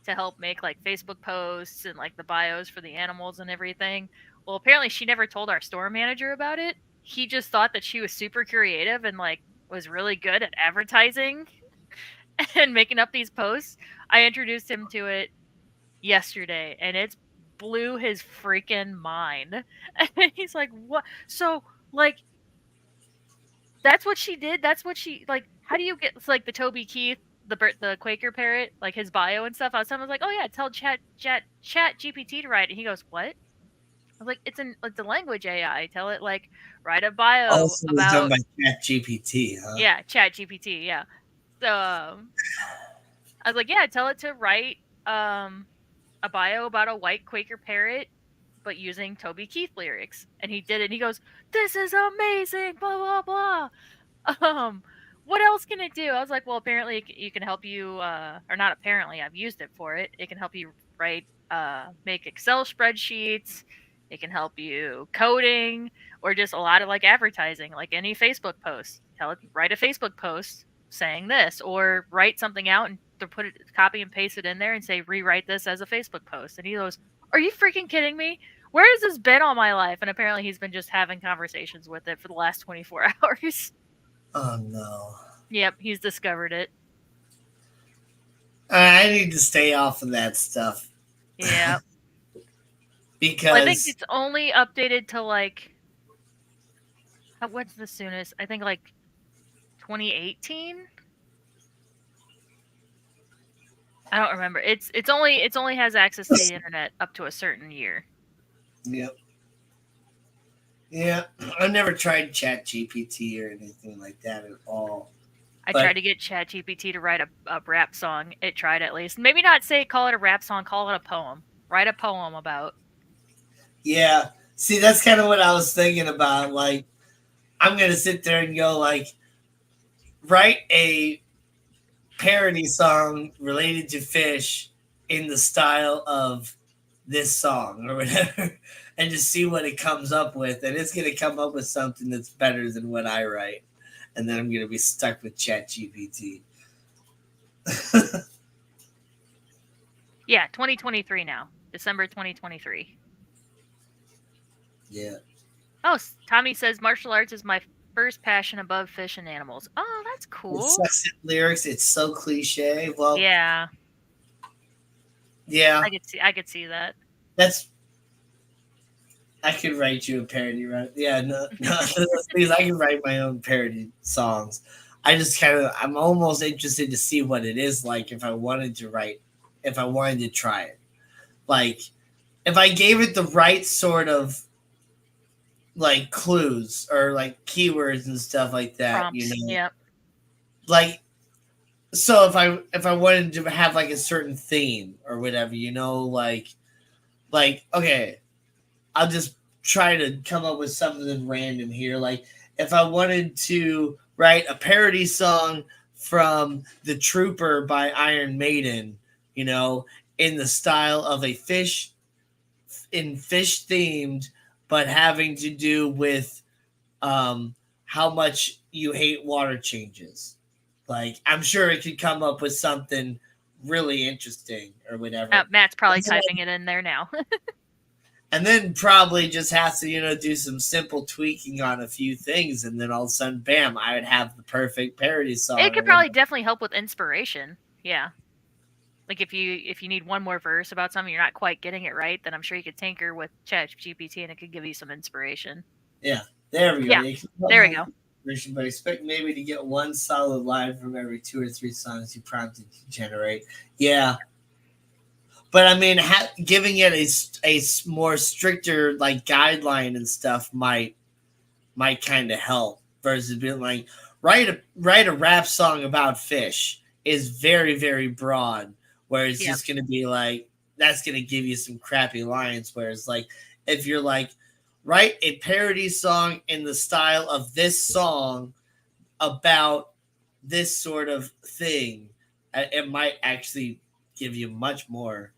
to help make like Facebook posts and like the bios for the animals and everything. Well, apparently she never told our store manager about it. He just thought that she was super creative and like was really good at advertising and making up these posts. I introduced him to it yesterday and it's blew his freaking mind. And he's like, "What? So, like that's what she did? That's what she like how do you get it's like the Toby Keith, the Quaker parrot, like his bio and stuff?" I was like, "Oh yeah, tell Chat GPT to write." And he goes, "What?" I was like, it's a language AI. Tell it like write a bio Also, was done about by Chat GPT, huh? yeah, Chat GPT, yeah. So I was like, "Yeah, tell it to write a bio about a white Quaker parrot, but using Toby Keith lyrics." And he did it. And he goes, "This is amazing!" Blah blah blah. Um, what else can it do? I was like, well, apparently it can help you, or not apparently, I've used it for it. It can help you write, make Excel spreadsheets. It can help you coding or just a lot of like advertising, like any Facebook post. Tell it write a Facebook post saying this, or write something out and to put it, copy and paste it in there and say rewrite this as a Facebook post. And he goes, "Are you freaking kidding me? Where has this been all my life?" And apparently he's been just having conversations with it for the last 24 hours. Oh no. Yep, he's discovered it. I need to stay off of that stuff Yeah. Well, I think because it's only updated to like what's the soonest? I think like 2018. I don't remember. It's only has access to the internet up to a certain year. yep. Yeah, I've never tried Chat GPT or anything like that at all. I tried But to get ChatGPT to write a rap song. It tried at least. Maybe not say call it a rap song, call it a poem. Write a poem about. yeah, see, that's kind of what I was thinking about. Like, I'm gonna sit there and go like, write a parody song related to fish in the style of this song or whatever, and just see what it comes up with. And it's gonna come up with something that's better than what I write, and then I'm gonna be stuck with Chat GPT. Yeah, 2023 now. December 2023. Yeah, Oh, Tommy says martial arts is my first passion above fish and animals. Oh, that's it cool. sucks at lyrics. It's so cliche. Well, Yeah, yeah, I could see that. that's I could write you a parody, right? Yeah, no, no, please, I can write my own parody songs. I just kind of, I'm almost interested to see what it is like if I wanted to write, if I wanted to try it. Like, if I gave it the right sort of like clues or like keywords and stuff like that, you Prompts. know, Yep. like so if I wanted to have like a certain theme or whatever, you know, like okay, I'll just try to come up with something random here. Like if I wanted to write a parody song from The Trooper by Iron Maiden, you know, in the style of a fish themed, but having to do with how much you hate water changes. Like I'm sure it could come up with something really interesting or whatever. Matt's probably typing it in there now. And then probably just has to do some simple tweaking on a few things, and then all of a sudden, bam! I would have the perfect parody It song could or probably whatever. definitely help with inspiration. Yeah. Like if you need one more verse about something you're not quite getting it right, then I'm sure you could tinker with ChatGPT and it could give you some inspiration. Yeah, there we go. Yeah. Yeah, keep up There we more go. inspiration, but expect maybe to get one solid line from every two or three songs you prompted to generate. Yeah, but I mean, giving it a more stricter like guideline and stuff might kind of help versus being like write a rap song about fish is very broad, where it's Yep. just gonna be like that's gonna give you some crappy lines. Whereas like if you're like write a parody song in the style of this song about this sort of thing, it might actually give you much more.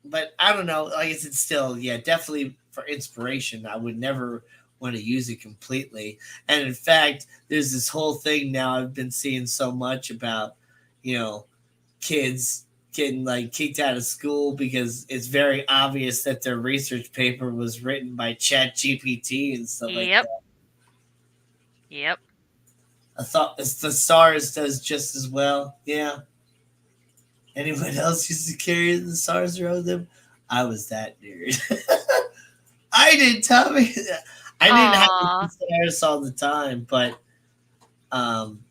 But I don't know. I guess it's still, yeah, definitely for inspiration. I would never want to use it completely. And in fact, there's this whole thing now I've been seeing so much about, you know, kids getting like kicked out of school because it's very obvious that their research paper was written by Chat GPT and stuff like Yep. that. Yep. I thought the SARS does just as well. Yeah. Anyone else used to carry the SARS around them? I was that nerd. I did, Tommy. I didn't have Aw. the SARS all the time, but um,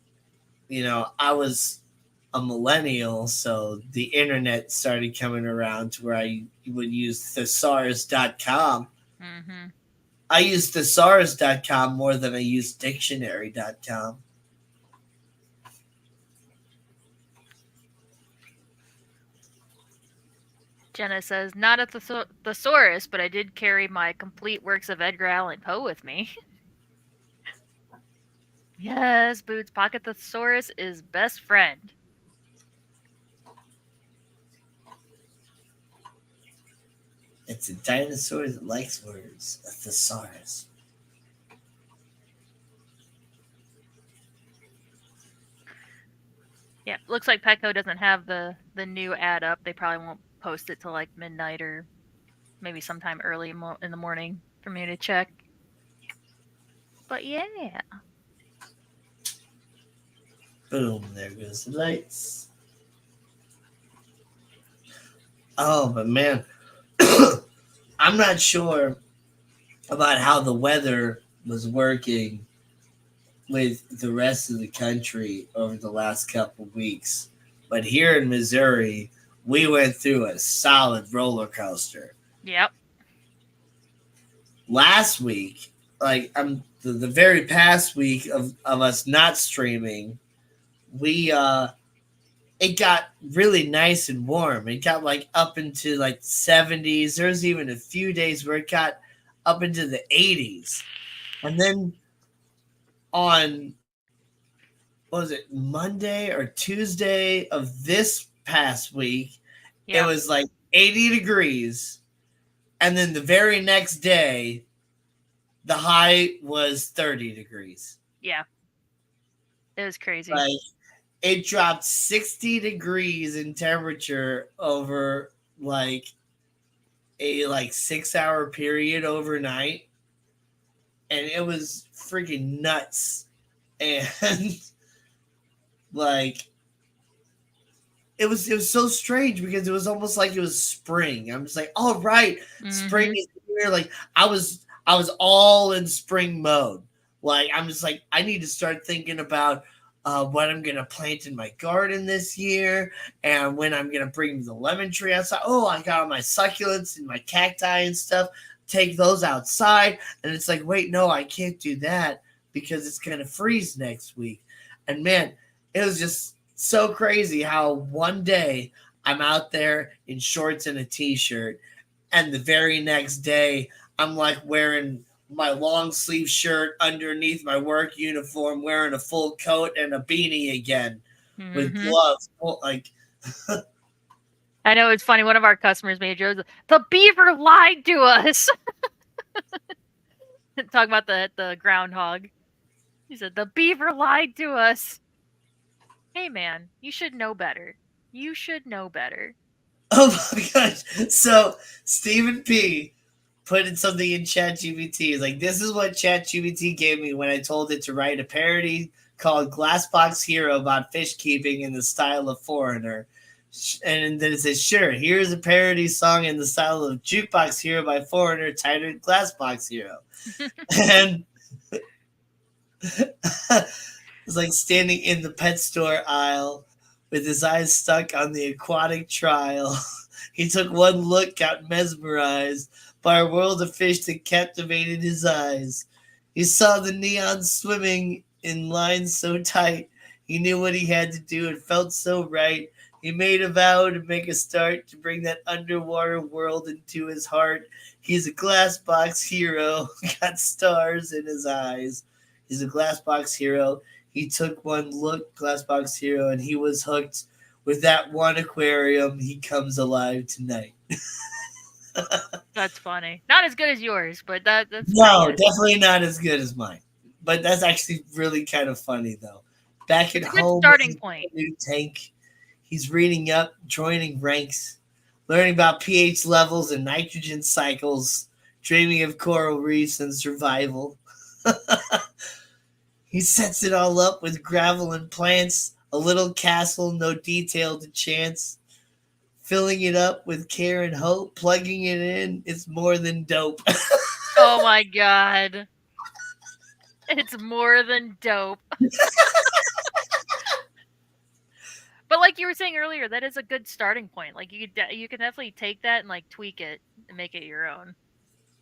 I was a millennial, so the internet started coming around to where I would use thesaurus.com. Mhm. I used thesaurus.com more than I used dictionary.com. Jenna says, not a thesaurus, but I did carry my complete works of Edgar Allan Poe with me. Yes, Boots, Pocket Thesaurus is best friend. It's a dinosaur that likes words, a thesaurus. Yeah, looks like Petco doesn't have the new ad up. They probably won't post it till like midnight or maybe sometime early in the morning for me to check. But yeah. Boom, there goes the lights. Oh, but man, I'm not sure about how the weather was working with the rest of the country over the last couple of weeks. But here in Missouri, we went through a solid roller coaster. Yep. Last week, like I'm the very past week of us not streaming, we it got really nice and warm. It got like up into like 70s. There's even a few days where it got up into the 80s. And then on, what was it, Monday or Tuesday of this past week, it Yeah. was like 80 degrees. And then the very next day, the high was 30 degrees. Yeah. It was crazy. Like it dropped 60 degrees in temperature over like a like 6 hour period overnight, and it was freaking nuts. And like it was so strange because it was almost like it was spring. I'm just like, all right, spring Mm-hmm. is here. Like I was all in spring mode. Like I'm just like I need to start thinking about what I'm gonna plant in my garden this year, and when I'm gonna bring the lemon tree outside. Oh, I got all my succulents and my cacti and stuff. Take those outside, and it's like, wait, no, I can't do that because it's gonna freeze next week. And man, it was just so crazy how one day I'm out there in shorts and a t-shirt, and the very next day I'm like wearing my long sleeve shirt underneath my work uniform, wearing a full coat and a beanie again with Mm-hmm. gloves. Like, I know it's funny. One of our customers made jokes. The beaver lied to us. Talking about the groundhog. He said the beaver lied to us. Hey man, you should know better. You should know better. oh my gosh. So Stephen P put in something in ChatGPT. He's like, this is what ChatGPT gave me when I told it to write a parody called Glassbox Hero about fish keeping in the style of Foreigner. And then it says, sure, here's a parody song in the style of Jukebox Hero by Foreigner titled Glassbox Hero. And it's like standing in the pet store aisle with his eyes stuck on the aquatic trial. He took one look, got mesmerized by a world of fish that captivated his eyes. He saw the neon swimming in lines so tight. He knew what he had to do. It felt so right. He made a vow to make a start to bring that underwater world into his heart. He's a glass box hero, got stars in his eyes. He's a glass box hero. He took one look, glass box hero, and he was hooked. With that one aquarium, he comes alive tonight. That's funny. Not as good as yours, but that's pretty No, good. definitely not as good as mine. But that's actually really kind of funny, though. Back at It's a good home with starting his point. new tank, he's reading up, joining ranks, learning about pH levels and nitrogen cycles, dreaming of coral reefs and survival. He sets it all up with gravel and plants, a little castle, no detail to chance. Filling it up with care and hope, plugging it in, it's more than dope. Oh my god. It's more than dope. But like you were saying earlier, that is a good starting point. Like you can definitely take that and like tweak it and make it your own.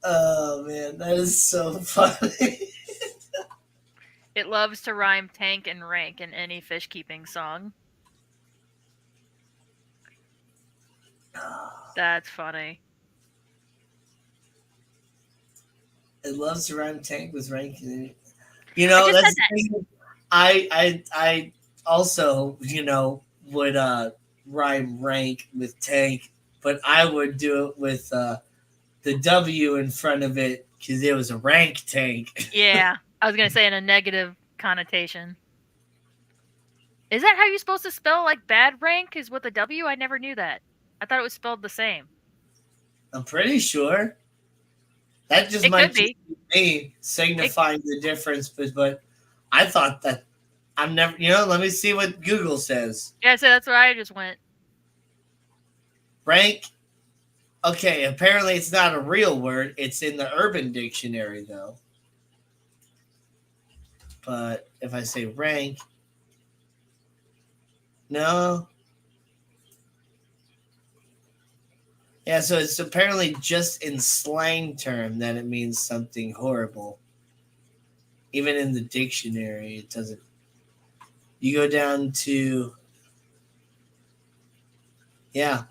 Oh man, that is so funny. It loves to rhyme tank and rank in any fish keeping song. That's funny. It loves to rhyme tank with rank. I just That's had the that. thing. I also, would rhyme rank with tank, but I would do it with the W in front of it because it was a rank tank. Yeah, I was gonna say in a negative connotation. Is that how you're supposed to spell like bad rank? Is with a W? I never knew that. I thought it was spelled the same. I'm pretty sure that just It could might just be. be me It, signifying the difference, but I thought that I'm never. Let me see what Google says. yeah, so that's where I just went. Rank. Okay, apparently it's not a real word. It's in the Urban Dictionary though. But if I say rank, no. Yeah, so it's apparently just in slang term that it means something horrible. Even in the dictionary, it doesn't. You go down to, yeah,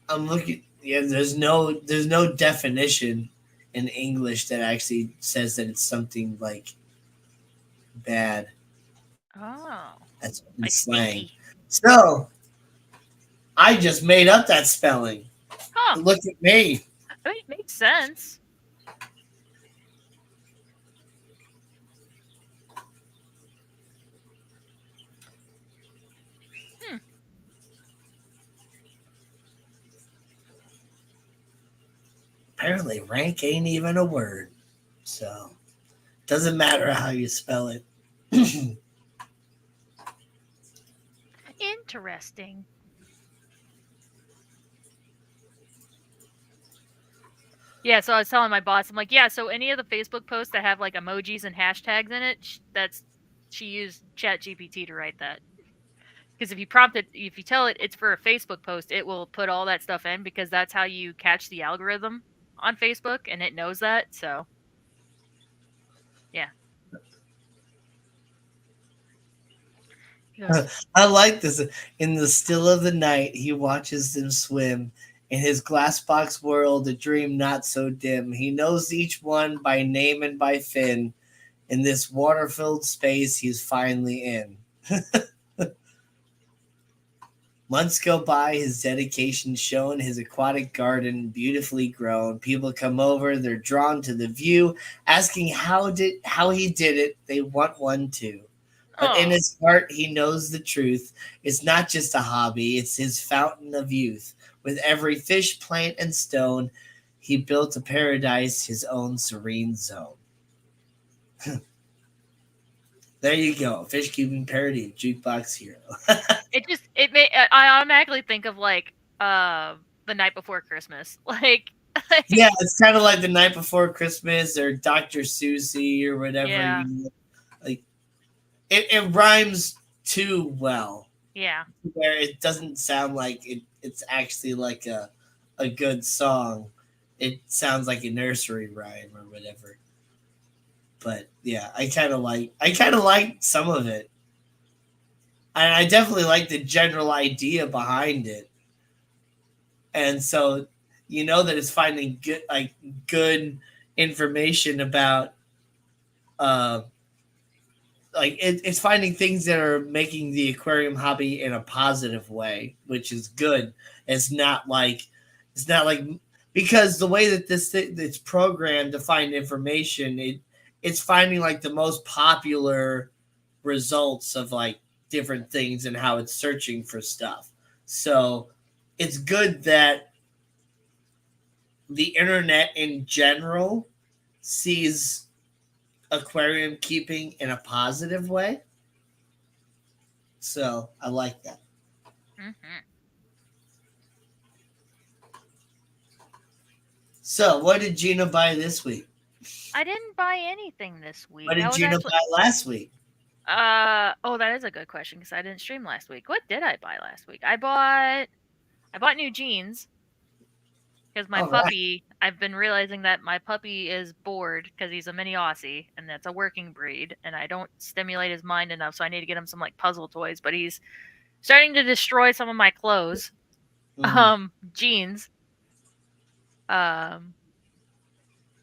I'm looking. Yeah, there's no definition in English that actually says that it's something like bad. Oh, That's in like slang. stinky. So I just made up that spelling. Huh. Look at me. I mean, it makes sense. Hmm. Apparently, rank ain't even a word. So doesn't matter how you spell it. Interesting. Yeah, so I was telling my boss, I'm like, yeah, so any of the Facebook posts that have like emojis and hashtags in it, that's she used Chat GPT to write that. Because if you tell it it's for a Facebook post, it will put all that stuff in because that's how you catch the algorithm on Facebook, and it knows that. So yeah, he goes, I like this. In the still of the night, he watches them swim. In his glass box world, a dream not so dim. He knows each one by name and by fin. In this water filled space, he's finally in. Months go by, his dedication shown, his aquatic garden beautifully grown. People come over, they're drawn to the view, asking how he did it. They want one too. But in oh, his heart, he knows the truth. It's not just a hobby, it's his fountain of youth. With every fish, plant, and stone, he built a paradise, his own serene zone. There you go, fish keeping parody of Jukebox Hero. I automatically think of like the night before Christmas, like Yeah, it's kind of like the night before Christmas or Dr. Susie or whatever. yeah, Like it rhymes too well, yeah. where it doesn't sound like it's actually like a good song. It sounds like a nursery rhyme or whatever. But yeah, I kind of like some of it, and I definitely like the general idea behind it. And so you know that it's finding good information about uh it's finding things that are making the aquarium hobby in a positive way, which is good. It's not like it's not like because the way that it's programmed to find information, it's finding like the most popular results of like different things and how it's searching for stuff. So it's good that the internet in general sees aquarium keeping in a positive way. So I like that. Hmm. So what did Gina buy this week? I didn't buy anything this What week. I did was Gina actually buy last week? oh, that is a good question because I didn't stream last week. What did I buy last week? I bought new jeans because my All right. puppy. I've been realizing that my puppy is bored because he's a mini Aussie and that's a working breed, and I don't stimulate his mind enough, so I need to get him some like puzzle toys. But he's starting to destroy some of my clothes. Mm-hmm. Jeans. Um,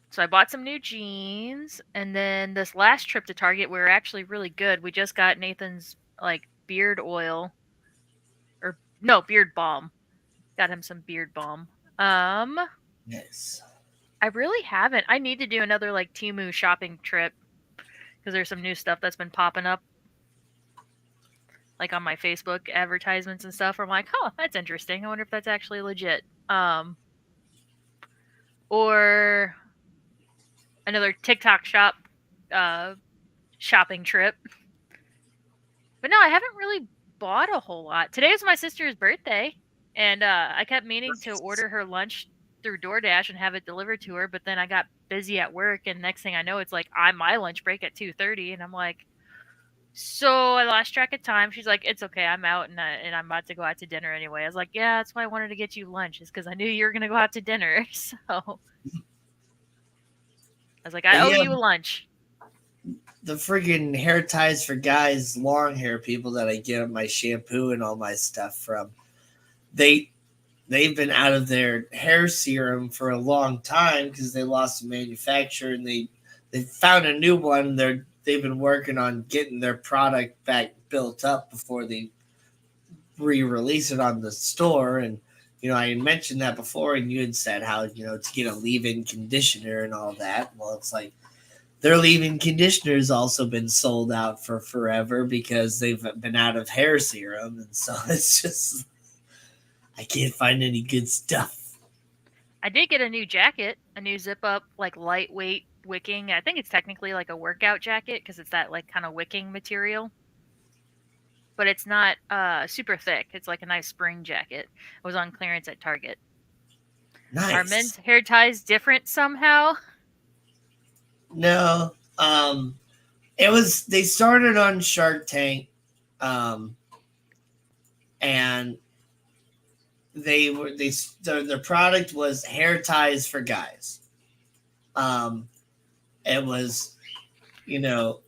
So I bought some new jeans, and then this last trip to Target, we were actually really good. We just got Nathan's like beard oil, or no, beard balm. Got him some beard balm. Um, Yes. I really haven't. I need to do another like Timu shopping trip because there's some new stuff that's been popping up like on my Facebook advertisements and stuff. Where I'm like, oh, that's interesting. I wonder if that's actually legit. Or another TikTok shop uh shopping trip. But no, I haven't really bought a whole lot. Today was my sister's birthday, and I kept meaning to order her lunch through DoorDash and have it delivered to her, but then I got busy at work, and next thing I know, it's like I'm my lunch break at 2:30, and I'm like, so I lost track of time. She's like, it's okay, I'm out, and I'm about to go out to dinner anyway. I was like, yeah, that's why I wanted to get you lunch, is because I knew you were gonna go out to dinner. So I was like, I owe Yeah, you a lunch. the friggin' hair ties for guys, long hair people that I get my shampoo and all my stuff from, they they've been out of their hair serum for a long time because they lost the manufacturer, and they found a new one. They've been working on getting their product back built up before they re-release it on the store. And I had mentioned that before, and you had said how to get a leave-in conditioner and all that. Well, it's like their leave-in conditioner's also been sold out for forever because they've been out of hair serum, and so it's just I can't find any good stuff. I did get a new jacket, a new zip up, like lightweight wicking. I think it's technically like a workout jacket because it's that like kind of wicking material, but it's not super thick. It's like a nice spring jacket. It was on clearance at Target. Are men's Nice. hair ties different somehow? No, it was they started on Shark Tank, um, and their product was hair ties for guys. Um, it was you know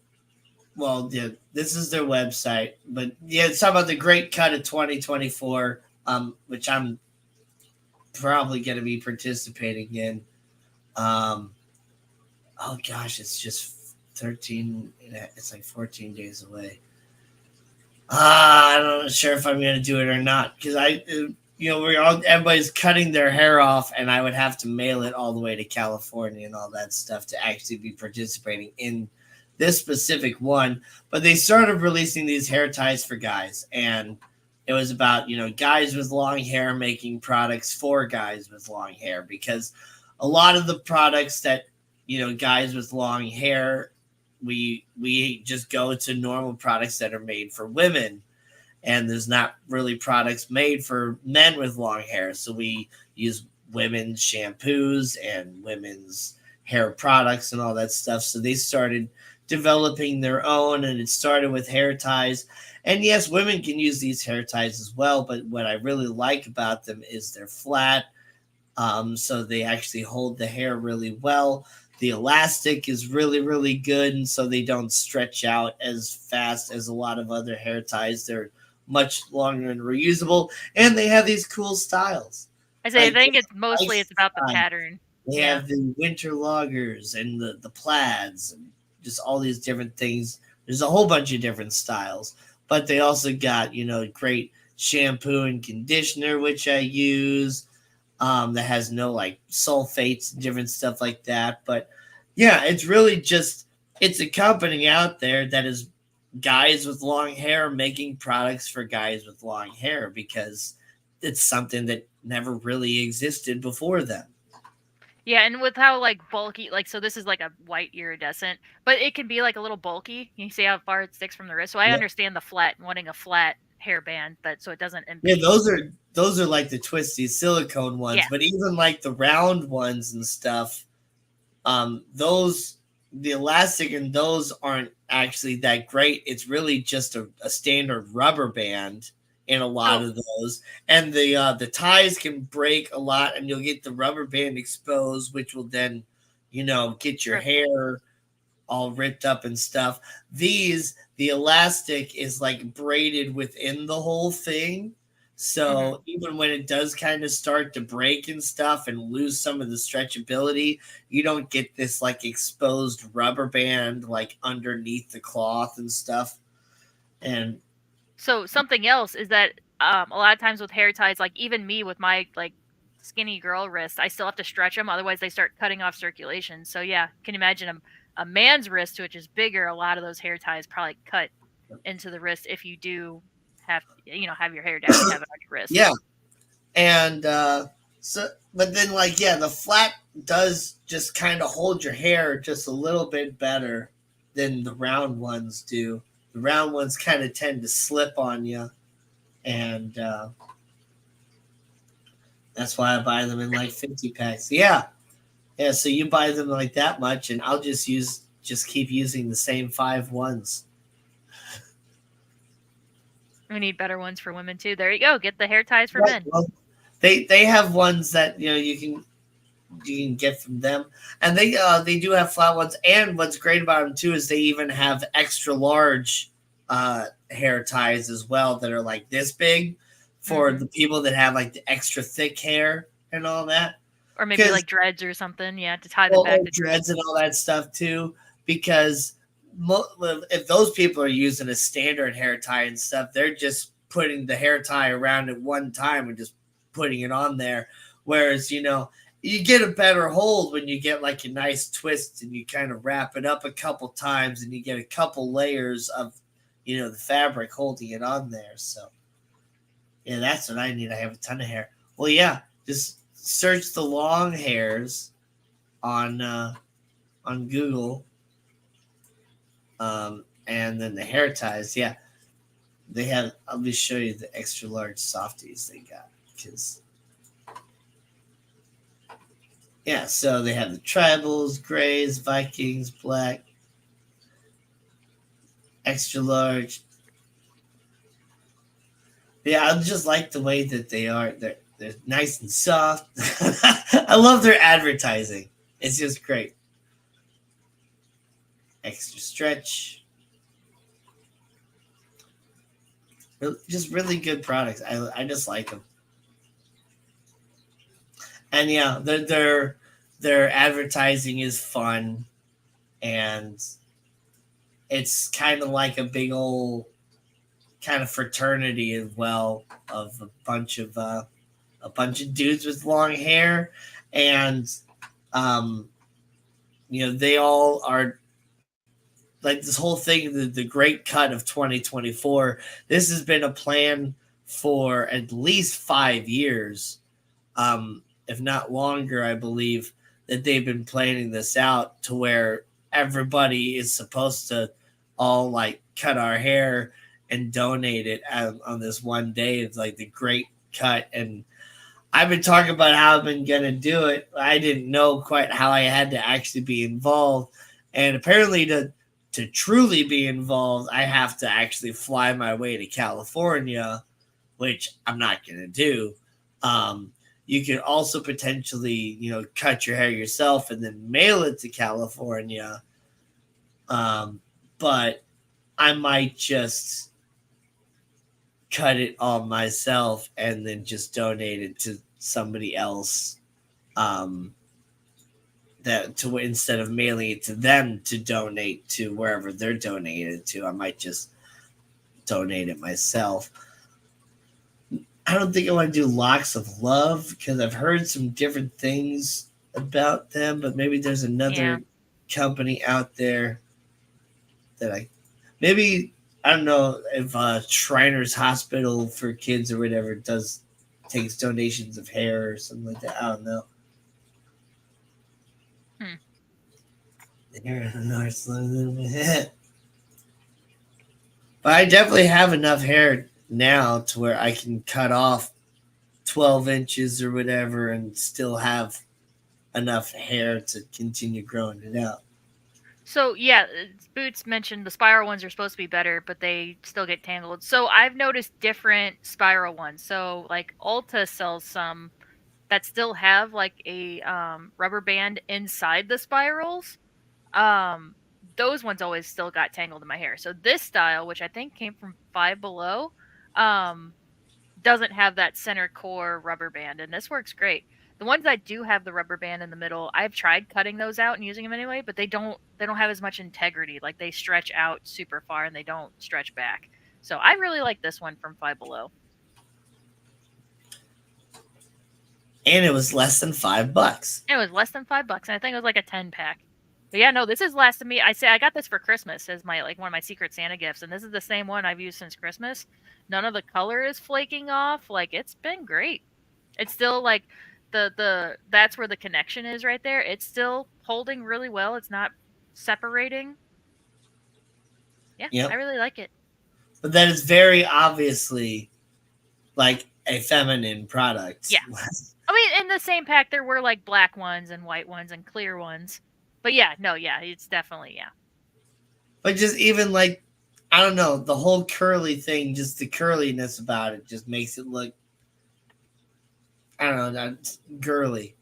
well, yeah, this is their website, but yeah, it's talking about the great cut of 2024, which I'm probably going to be participating in. Um, oh gosh, it's just 13. It's like 14 days away. I'm not sure if I'm going to do it or not because everybody's cutting their hair off, and I would have to mail it all the way to California and all that stuff to actually be participating in this specific one. But they started releasing these hair ties for guys, and it was about guys with long hair making products for guys with long hair, because a lot of the products that guys with long hair, we just go to normal products that are made for women, and there's not really products made for men with long hair, so we use women's shampoos and women's hair products and all that stuff. So they started developing their own, and it started with hair ties. And yes, women can use these hair ties as well, but what I really like about them is they're flat, so they actually hold the hair really well. The elastic is really, really good, and so they don't stretch out as fast as a lot of other hair ties. They're much longer and reusable, and they have these cool styles. I say I Like think it's about the style. pattern. They Yeah. have the winter loggers and the plaids and just all these different things. There's a whole bunch of different styles, but they also got great shampoo and conditioner, which I use, that has no like sulfates and different stuff like that. But yeah, it's really just it's a company out there that is guys with long hair making products for guys with long hair, because it's something that never really existed before them. Yeah, and with how like bulky, like so this is like a white iridescent, but it can be like a little bulky. You see how far it sticks from the wrist. So I Yeah, understand the flat wanting a flat hairband that so it doesn't yeah, impede. those are like the twisty silicone ones, Yeah. but even like the round ones and stuff, those the elastic in those aren't actually that great. It's really just a standard rubber band in a lot Oh, of those, and the ties can break a lot, and you'll get the rubber band exposed, which will then get your rip. hair all ripped up and stuff. The elastic is like braided within the whole thing. Hmm. So even when it does kind of start to break and stuff and lose some of the stretchability, you don't get this like exposed rubber band like underneath the cloth and stuff. And So something else is that a lot of times with hair ties, like even me with my like skinny girl wrist, I still have to stretch them, otherwise they start cutting off circulation. So yeah, can you imagine a man's wrist, which is bigger? A lot of those hair ties probably cut into the wrist if you do have have your hair down and have it on your wrist. yeah, and so but then like yeah, the flat does just kind of hold your hair just a little bit better than the round ones do. The round ones kind of tend to slip on you, and that's why I buy them in like 50 packs. Yeah, yeah. So you buy them like that much, and I'll just keep using the same five ones. We need better ones for women too. There you go. Get the hair ties for Right. men. Well, they have ones that you can you can get from them, and they do have flat ones. And what's great about them too is they even have extra large hair ties as well that are like this big for Mm-hmm. the people that have like the extra thick hair and all that. Or maybe Because like dreads or something. Yeah, to tie them well, back or to dreads and dreads. all that stuff too. Because if those people are using a standard hair tie and stuff, they're just putting the hair tie around at one time and just putting it on there. Whereas, you get a better hold when you get like a nice twist and you kind of wrap it up a couple times and you get a couple layers of, the fabric holding it on there. So, yeah, that's what I need. I have a ton of hair. Well, yeah, just search the long hairs on Google, and then the hair ties. Yeah, they have. I'll just show you the extra large softies they got because yeah. So they have the tribals, grays, Vikings, black, extra large. Yeah, I just like the way that they are. They're nice and soft. I love their advertising. It's just great. Extra stretch. Just really good products. I just like them. And yeah, their advertising is fun, and it's kind of like a big old kind of fraternity as well of a bunch of dudes with long hair, and um, they all are like this whole thing, the great cut of 2024. This has been a plan for at least 5 years, if not longer, I believe, that they've been planning this out to where everybody is supposed to all like cut our hair and donate it on this one day. It's like the great cut. And I've been talking about how I've been going to do it. I didn't know quite how I had to actually be involved. And apparently, to truly be involved, I have to actually fly my way to California, which I'm not going to do. You could also potentially, cut your hair yourself and then mail it to California. But I might just cut it all myself and then just donate it to somebody else. That to instead of mailing it to them to donate to wherever they're donated to, I might just donate it myself. I don't think I want to do Locks of Love because I've heard some different things about them, but maybe there's Yeah. another company out there that maybe I don't know if Shriners Hospital for Kids or whatever takes donations of hair or something like that. I don't know. Hmm. Hair in the North, but I definitely have enough hair now to where I can cut off 12 inches or whatever and still have enough hair to continue growing it out. So yeah, Boots mentioned the spiral ones are supposed to be better, but they still get tangled. So I've noticed different spiral ones. So like Ulta sells some that still have like a rubber band inside the spirals. Um, those ones always still got tangled in my hair. So this style, which I think came from Five Below, um, doesn't have that center core rubber band, and this works great. The ones that do have the rubber band in the middle, I've tried cutting those out and using them anyway, but they don't have as much integrity. Like they stretch out super far and they don't stretch back. So I really like this one from Five Below. And it was less than $5. It was less than $5, and I think it was like a 10 pack. But yeah, no, this has lasted me. I got this for Christmas as my like one of my Secret Santa gifts, and this is the same one I've used since Christmas. None of the color is flaking off. Like it's been great. It's still like the that's where the connection is right there. It's still holding really well. It's not separating. Yeah, I Yep. really like it. But that is very obviously like a feminine product. Yeah. I mean, in the same pack there were like black ones and white ones and clear ones. But yeah, no, yeah, it's definitely yeah. But just even like, I don't know, the whole curly thing, just the curliness about it just makes it look, I don't know, girly.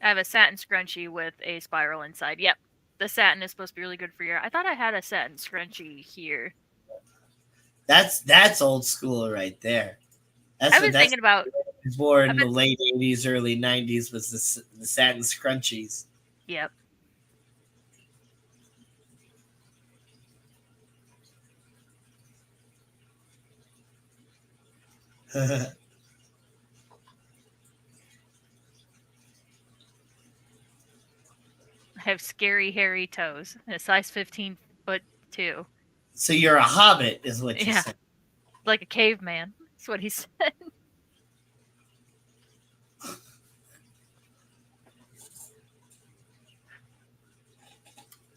I have a satin scrunchie with a spiral inside. Yep. The satin is supposed to be really good for your. I thought I had a satin scrunchie here. That's old school right there. I've been That's thinking about. wore I've in the been. late '80s, early '90s was the satin scrunchies. Yep. I have scary hairy toes. A size 15 foot two. So you're a hobbit, is what you Yeah, said. like a caveman. That's what he said.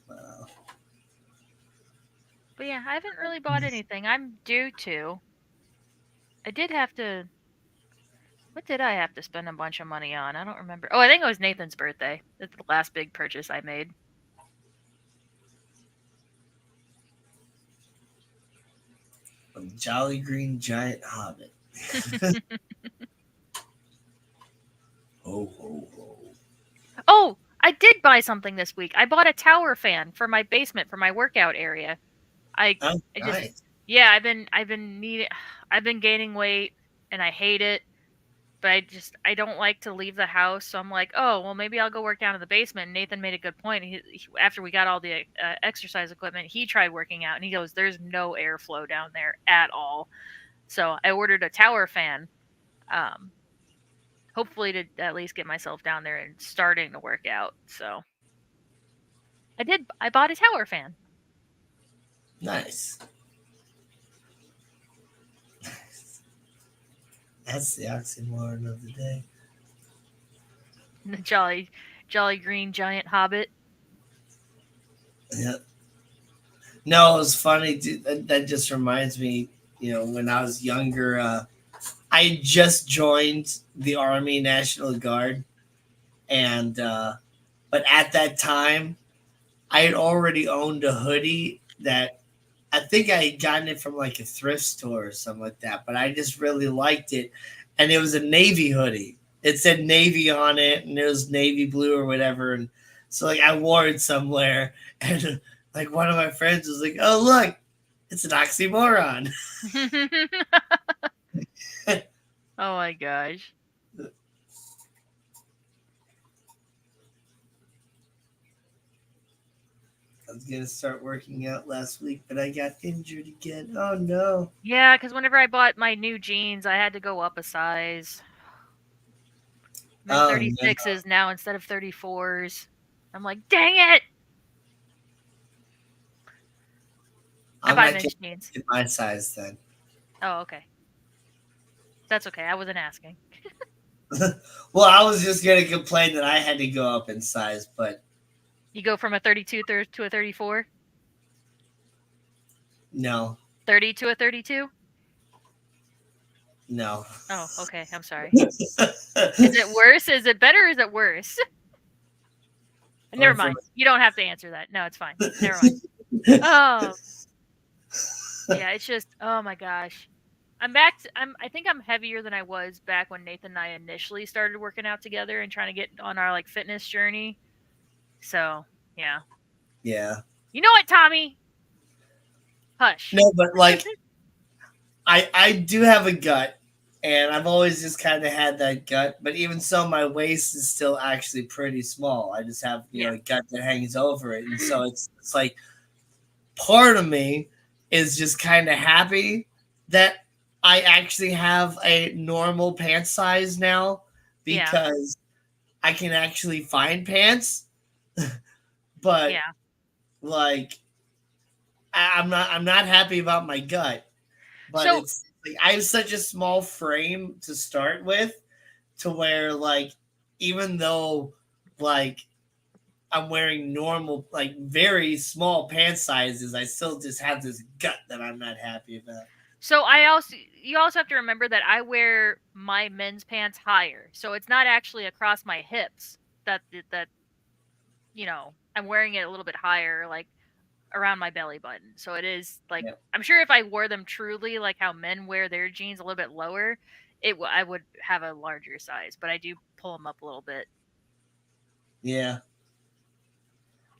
Wow. But yeah, I haven't really bought anything. I'm due to. I did have to. What did I have to spend a bunch of money on? I don't remember. Oh, I think it was Nathan's birthday. That's the last big purchase I made. A jolly green giant hobbit. Ho ho ho. Oh, I did buy something this week. I bought a tower fan for my basement for my workout area. I Oh, I just nice. yeah, I've been needing I've been gaining weight and I hate it, but I don't like to leave the house, so I'm like, "Oh, well maybe I'll go work down in the basement." And Nathan made a good point. After we got all the exercise equipment, he tried working out and he goes, "There's no airflow down there at all." So, I ordered a tower fan. Um hopefully to at least get myself down there and starting to work out. So, I bought a tower fan. Nice. That's the oxymoron of the day. The jolly green giant hobbit. Yeah. No, it was funny. Dude, that just reminds me, when I was younger, I just joined the Army National Guard, and but at that time, I had already owned a hoodie that I think I had gotten it from like a thrift store or something like that. But I just really liked it, and it was a navy hoodie. It said navy on it, and it was navy blue or whatever. And so like I wore it somewhere, and like one of my friends was like, "Oh look, it's an oxymoron." Oh my gosh. I was gonna start working out last week, but I got injured again. Oh no! Yeah, because whenever I bought my new jeans, I had to go up a size. I'm in Oh no! 36s now instead of 34s. I'm like, dang it! I I buy might get men's jeans. my size then. Oh, okay. That's okay. I wasn't asking. Well, I was just gonna complain that I had to go up in size, but You go from a 32 to a 34? no, 30 to a 32? no. Oh, okay. I'm sorry. Is it worse? Is it better? Or is it worse? Never Or from mind. You don't have to answer that. No, it's fine. Never mind. Oh, yeah. It's just, oh my gosh. I'm back. I think I'm heavier than I was back when Nathan and I initially started working out together and trying to get on our like fitness journey. So yeah, yeah. you know what, Tommy? Hush. No, but like I do have a gut, and I've always just kind of had that gut. But even so, my waist is still actually pretty small. I just have Yeah, a gut that hangs over it, and so it's like part of me is just kind of happy that I actually have a normal pant size now yeah, because I can actually find pants. But yeah. like I'm not happy about my gut. But So it's like I have such a small frame to start with to where like even though like I'm wearing normal like very small pant sizes, I still just have this gut that I'm not happy about. so you also have to remember that I wear my men's pants higher, so it's not actually across my hips that I'm wearing it a little bit higher, like around my belly button. So it is like Yeah. I'm sure if I wore them truly like how men wear their jeans a little bit lower, I would have a larger size, but I do pull them up a little bit. Yeah,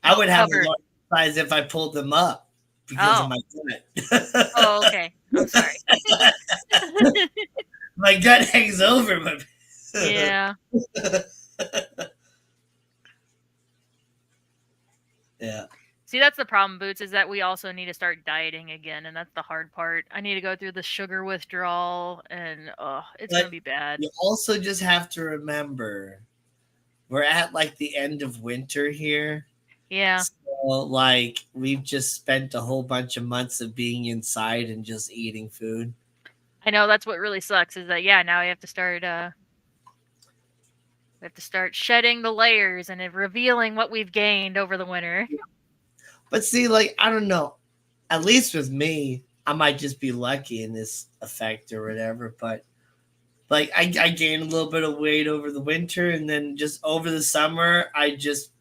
I Just would have a covered. large size if I pulled them up because of Oh. my gut. Oh, okay. I'm sorry. My gut hangs over my. Yeah. Yeah, See, that's the problem, Boots, is that we also need to start dieting again, and that's the hard part. I need to go through the sugar withdrawal, and oh, it's but gonna be bad. you also just have to remember we're at like the end of winter here. Yeah, So, like, we've just spent a whole bunch of months of being inside and just eating food. I know that's what really sucks is that yeah, now we have to start shedding the layers and revealing what we've gained over the winter. But see, like, I don't know. At least with me, I might just be lucky in this effect or whatever. But like, I gained a little bit of weight over the winter, and then just over the summer, I just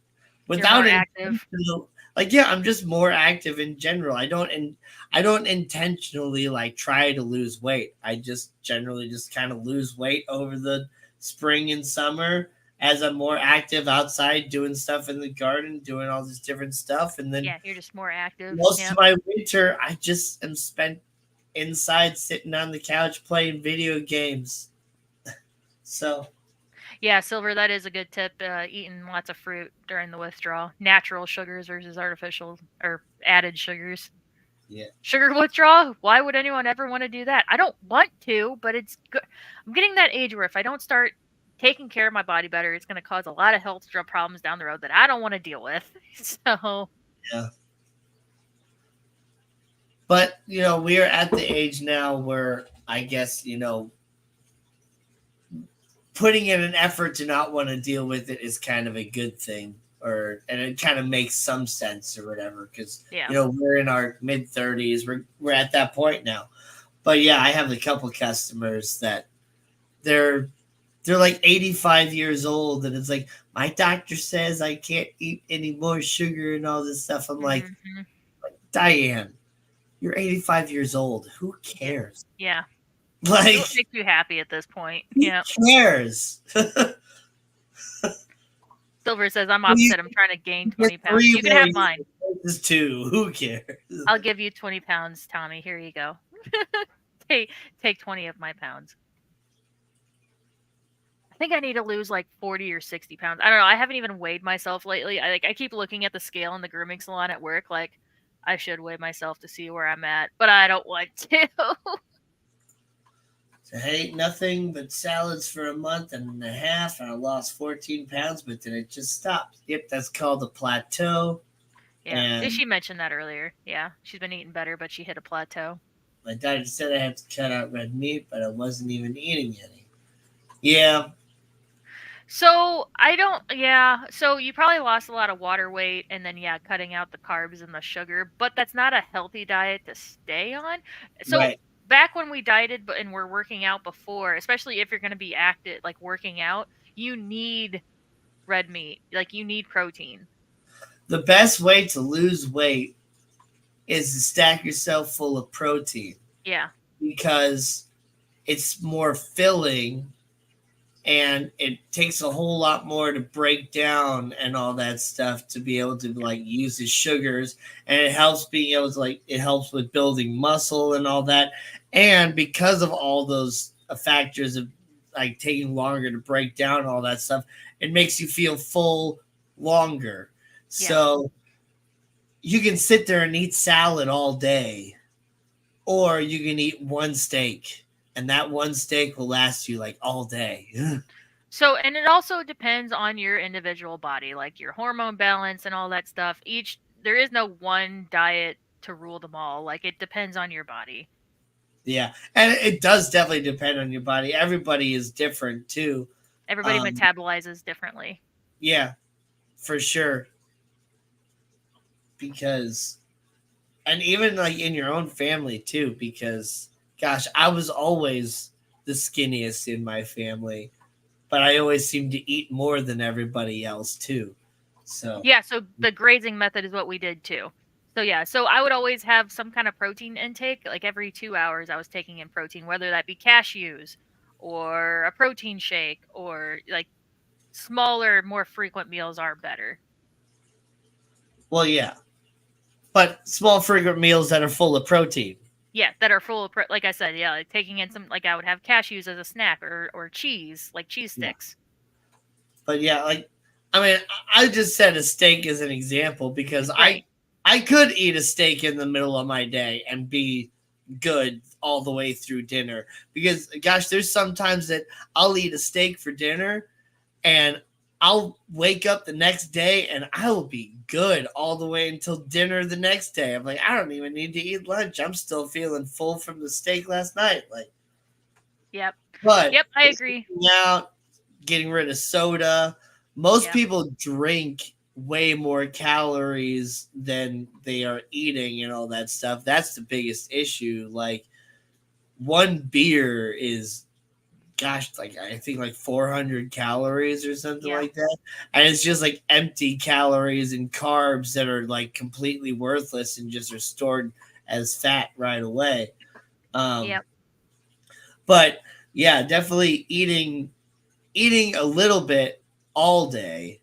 You're more without active. intentional, like, yeah, I'm just more active in general. I don't intentionally like try to lose weight. I just generally just kind of lose weight over the spring and summer as I'm more active outside doing stuff in the garden, doing all this different stuff. And then Yeah, you're just more active. most of Yep. my winter I just am spent inside sitting on the couch playing video games. So Yeah, Silver, that is a good tip. Eating lots of fruit during the withdrawal. Natural sugars versus artificial or added sugars. yeah. Sugar withdrawal? Why would anyone ever want to do that? I don't want to, but it's good. I'm getting that age where if I don't start taking care of my body better, it's going to cause a lot of health problems down the road that I don't want to deal with. So, Yeah. But we're at the age now where I guess, putting in an effort to not want to deal with it is kind of a good thing, and it kind of makes some sense or whatever, because yeah. we're in our mid-30s, we're at that point now. But yeah, I have a couple customers that they're they're like 85 years old, and it's like, my doctor says I can't eat any more sugar and all this stuff. I'm like, Hmm. Diane, you're 85 years old, who Yeah. cares? Yeah. Do what Like, makes you happy at this point. who Yeah. cares? Silver says, I'm You opposite. I'm trying to gain get 20 pounds. 3 You can more have years mine. versus 2. Who cares? I'll give you 20 pounds, Tommy. Here you go. take, take 20 of my pounds. I think I need to lose like 40 or 60 pounds. I don't know. I haven't even weighed myself lately. I keep looking at the scale in the grooming salon at work. Like, I should weigh myself to see where I'm at, but I don't want to. So I ate nothing but salads for a month and a half, and I lost 14 pounds, but then it just stopped. Yep, that's called a plateau. Yeah. And She mentioned that earlier. Yeah. She's been eating better, but she hit a plateau. my doctor said I had to cut out red meat, but I wasn't even eating any. Yeah, So I don't, yeah. So you probably lost a lot of water weight and then, yeah, cutting out the carbs and the sugar, but that's not a healthy diet to stay on. So right. back when we dieted and were working out before, especially if you're going to be active, like working out, you need red meat. Like you need protein. The best way to lose weight is to stack yourself full of protein, Yeah. because it's more filling, and it takes a whole lot more to break down and all that stuff to be able to like use the sugars, and it helps being able to like it helps with building muscle and all that. And because of all those factors of like taking longer to break down all that stuff, it makes you feel full longer. Yeah. So you can sit there and eat salad all day, or you can eat one steak, and that one steak will last you like all day. So, and it also depends on your individual body, like your hormone balance and all that stuff. There is no one diet to rule them all. Like it depends on your body. Yeah, and it does definitely depend on your body. Everybody is different too. Everybody Um, metabolizes differently. yeah, for sure. Because, and even like in your own family too. Because, gosh, I was always the skinniest in my family, but I always seemed to eat more than everybody else too. So, Yeah, so the grazing method is what we did too. So yeah, so I would always have some kind of protein intake. Like every 2 hours, I was taking in protein, whether that be cashews or a protein shake or like smaller, more frequent meals are better. Well, yeah, but small frequent meals that are full of protein. Yeah, that are full of like I said, yeah, like taking in some, like I would have cashews as a snack, or cheese, like cheese Yeah. sticks. But yeah, like I mean, I just said a steak as an example because Right. I could eat a steak in the middle of my day and be good all the way through dinner. Because gosh, there's sometimes that I'll eat a steak for dinner and I'll wake up the next day and I will be good all the way until dinner the next day. I'm like, I don't even need to eat lunch. I'm still feeling full from the steak last night. Like, Yep. but Yep, I just agree. eating out, getting rid of soda. Most Yep. people drink way more calories than they are eating and all that stuff. That's the biggest issue. Like one beer is, gosh, like I think like 400 calories or something Yeah. like that. And it's just like empty calories and carbs that are like completely worthless and just are stored as fat right away. Um, Yep. but yeah, definitely eating a little bit all day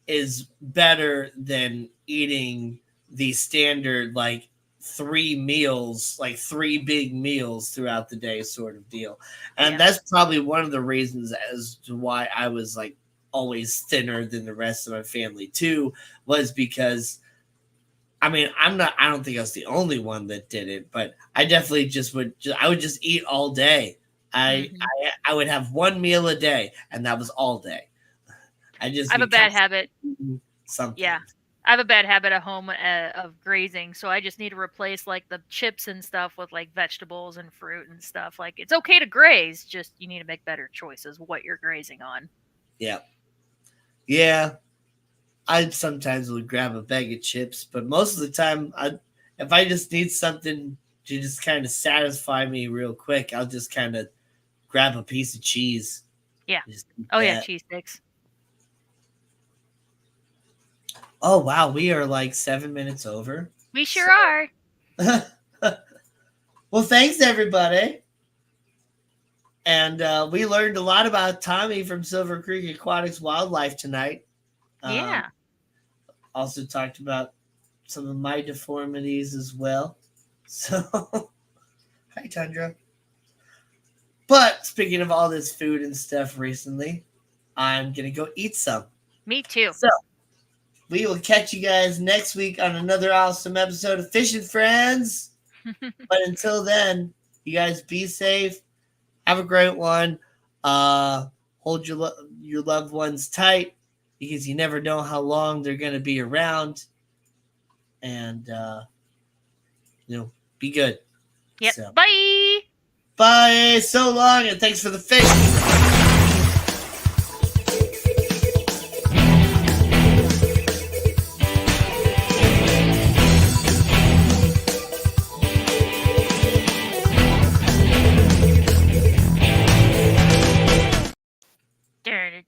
is better than eating the standard like three meals, like three big meals throughout the day sort of deal. And Yep. that's probably one of the reasons as to why I was like always thinner than the rest of my family too, was because I mean, I don't think I was the only one that did it, but I definitely I would just eat all day. Mhm. I would have one meal a day and that was all day. I I just have a be bad constantly habit. eating something. Yeah. I have a bad habit at home of grazing, so I just need to replace like the chips and stuff with like vegetables and fruit and stuff. Like it's okay to graze, just you need to make better choices what you're grazing on. Yeah. Yeah. I sometimes would grab a bag of chips, but most of the time if I just need something to just kind of satisfy me real quick, I'll just kind of grab a piece of cheese. Yeah. Just eat Oh yeah, that. cheese sticks. Oh wow, we are like 7 minutes over. We So sure are. well, thanks everybody. And we learned a lot about Tommy from Silver Creek Aquatics Wildlife tonight. Um, Yeah. also talked about some of my deformities as well. So, hi, Tundra. But speaking of all this food and stuff recently, I'm going to go eat some. Me too. So, we will catch you guys next week on another awesome episode of Fishing Friends. But until then, you guys be safe. Have a great one. Hold your loved ones tight because you never know how long they're going to be around. And, be good. Yep. So, Bye. bye. So long. And thanks for the fish.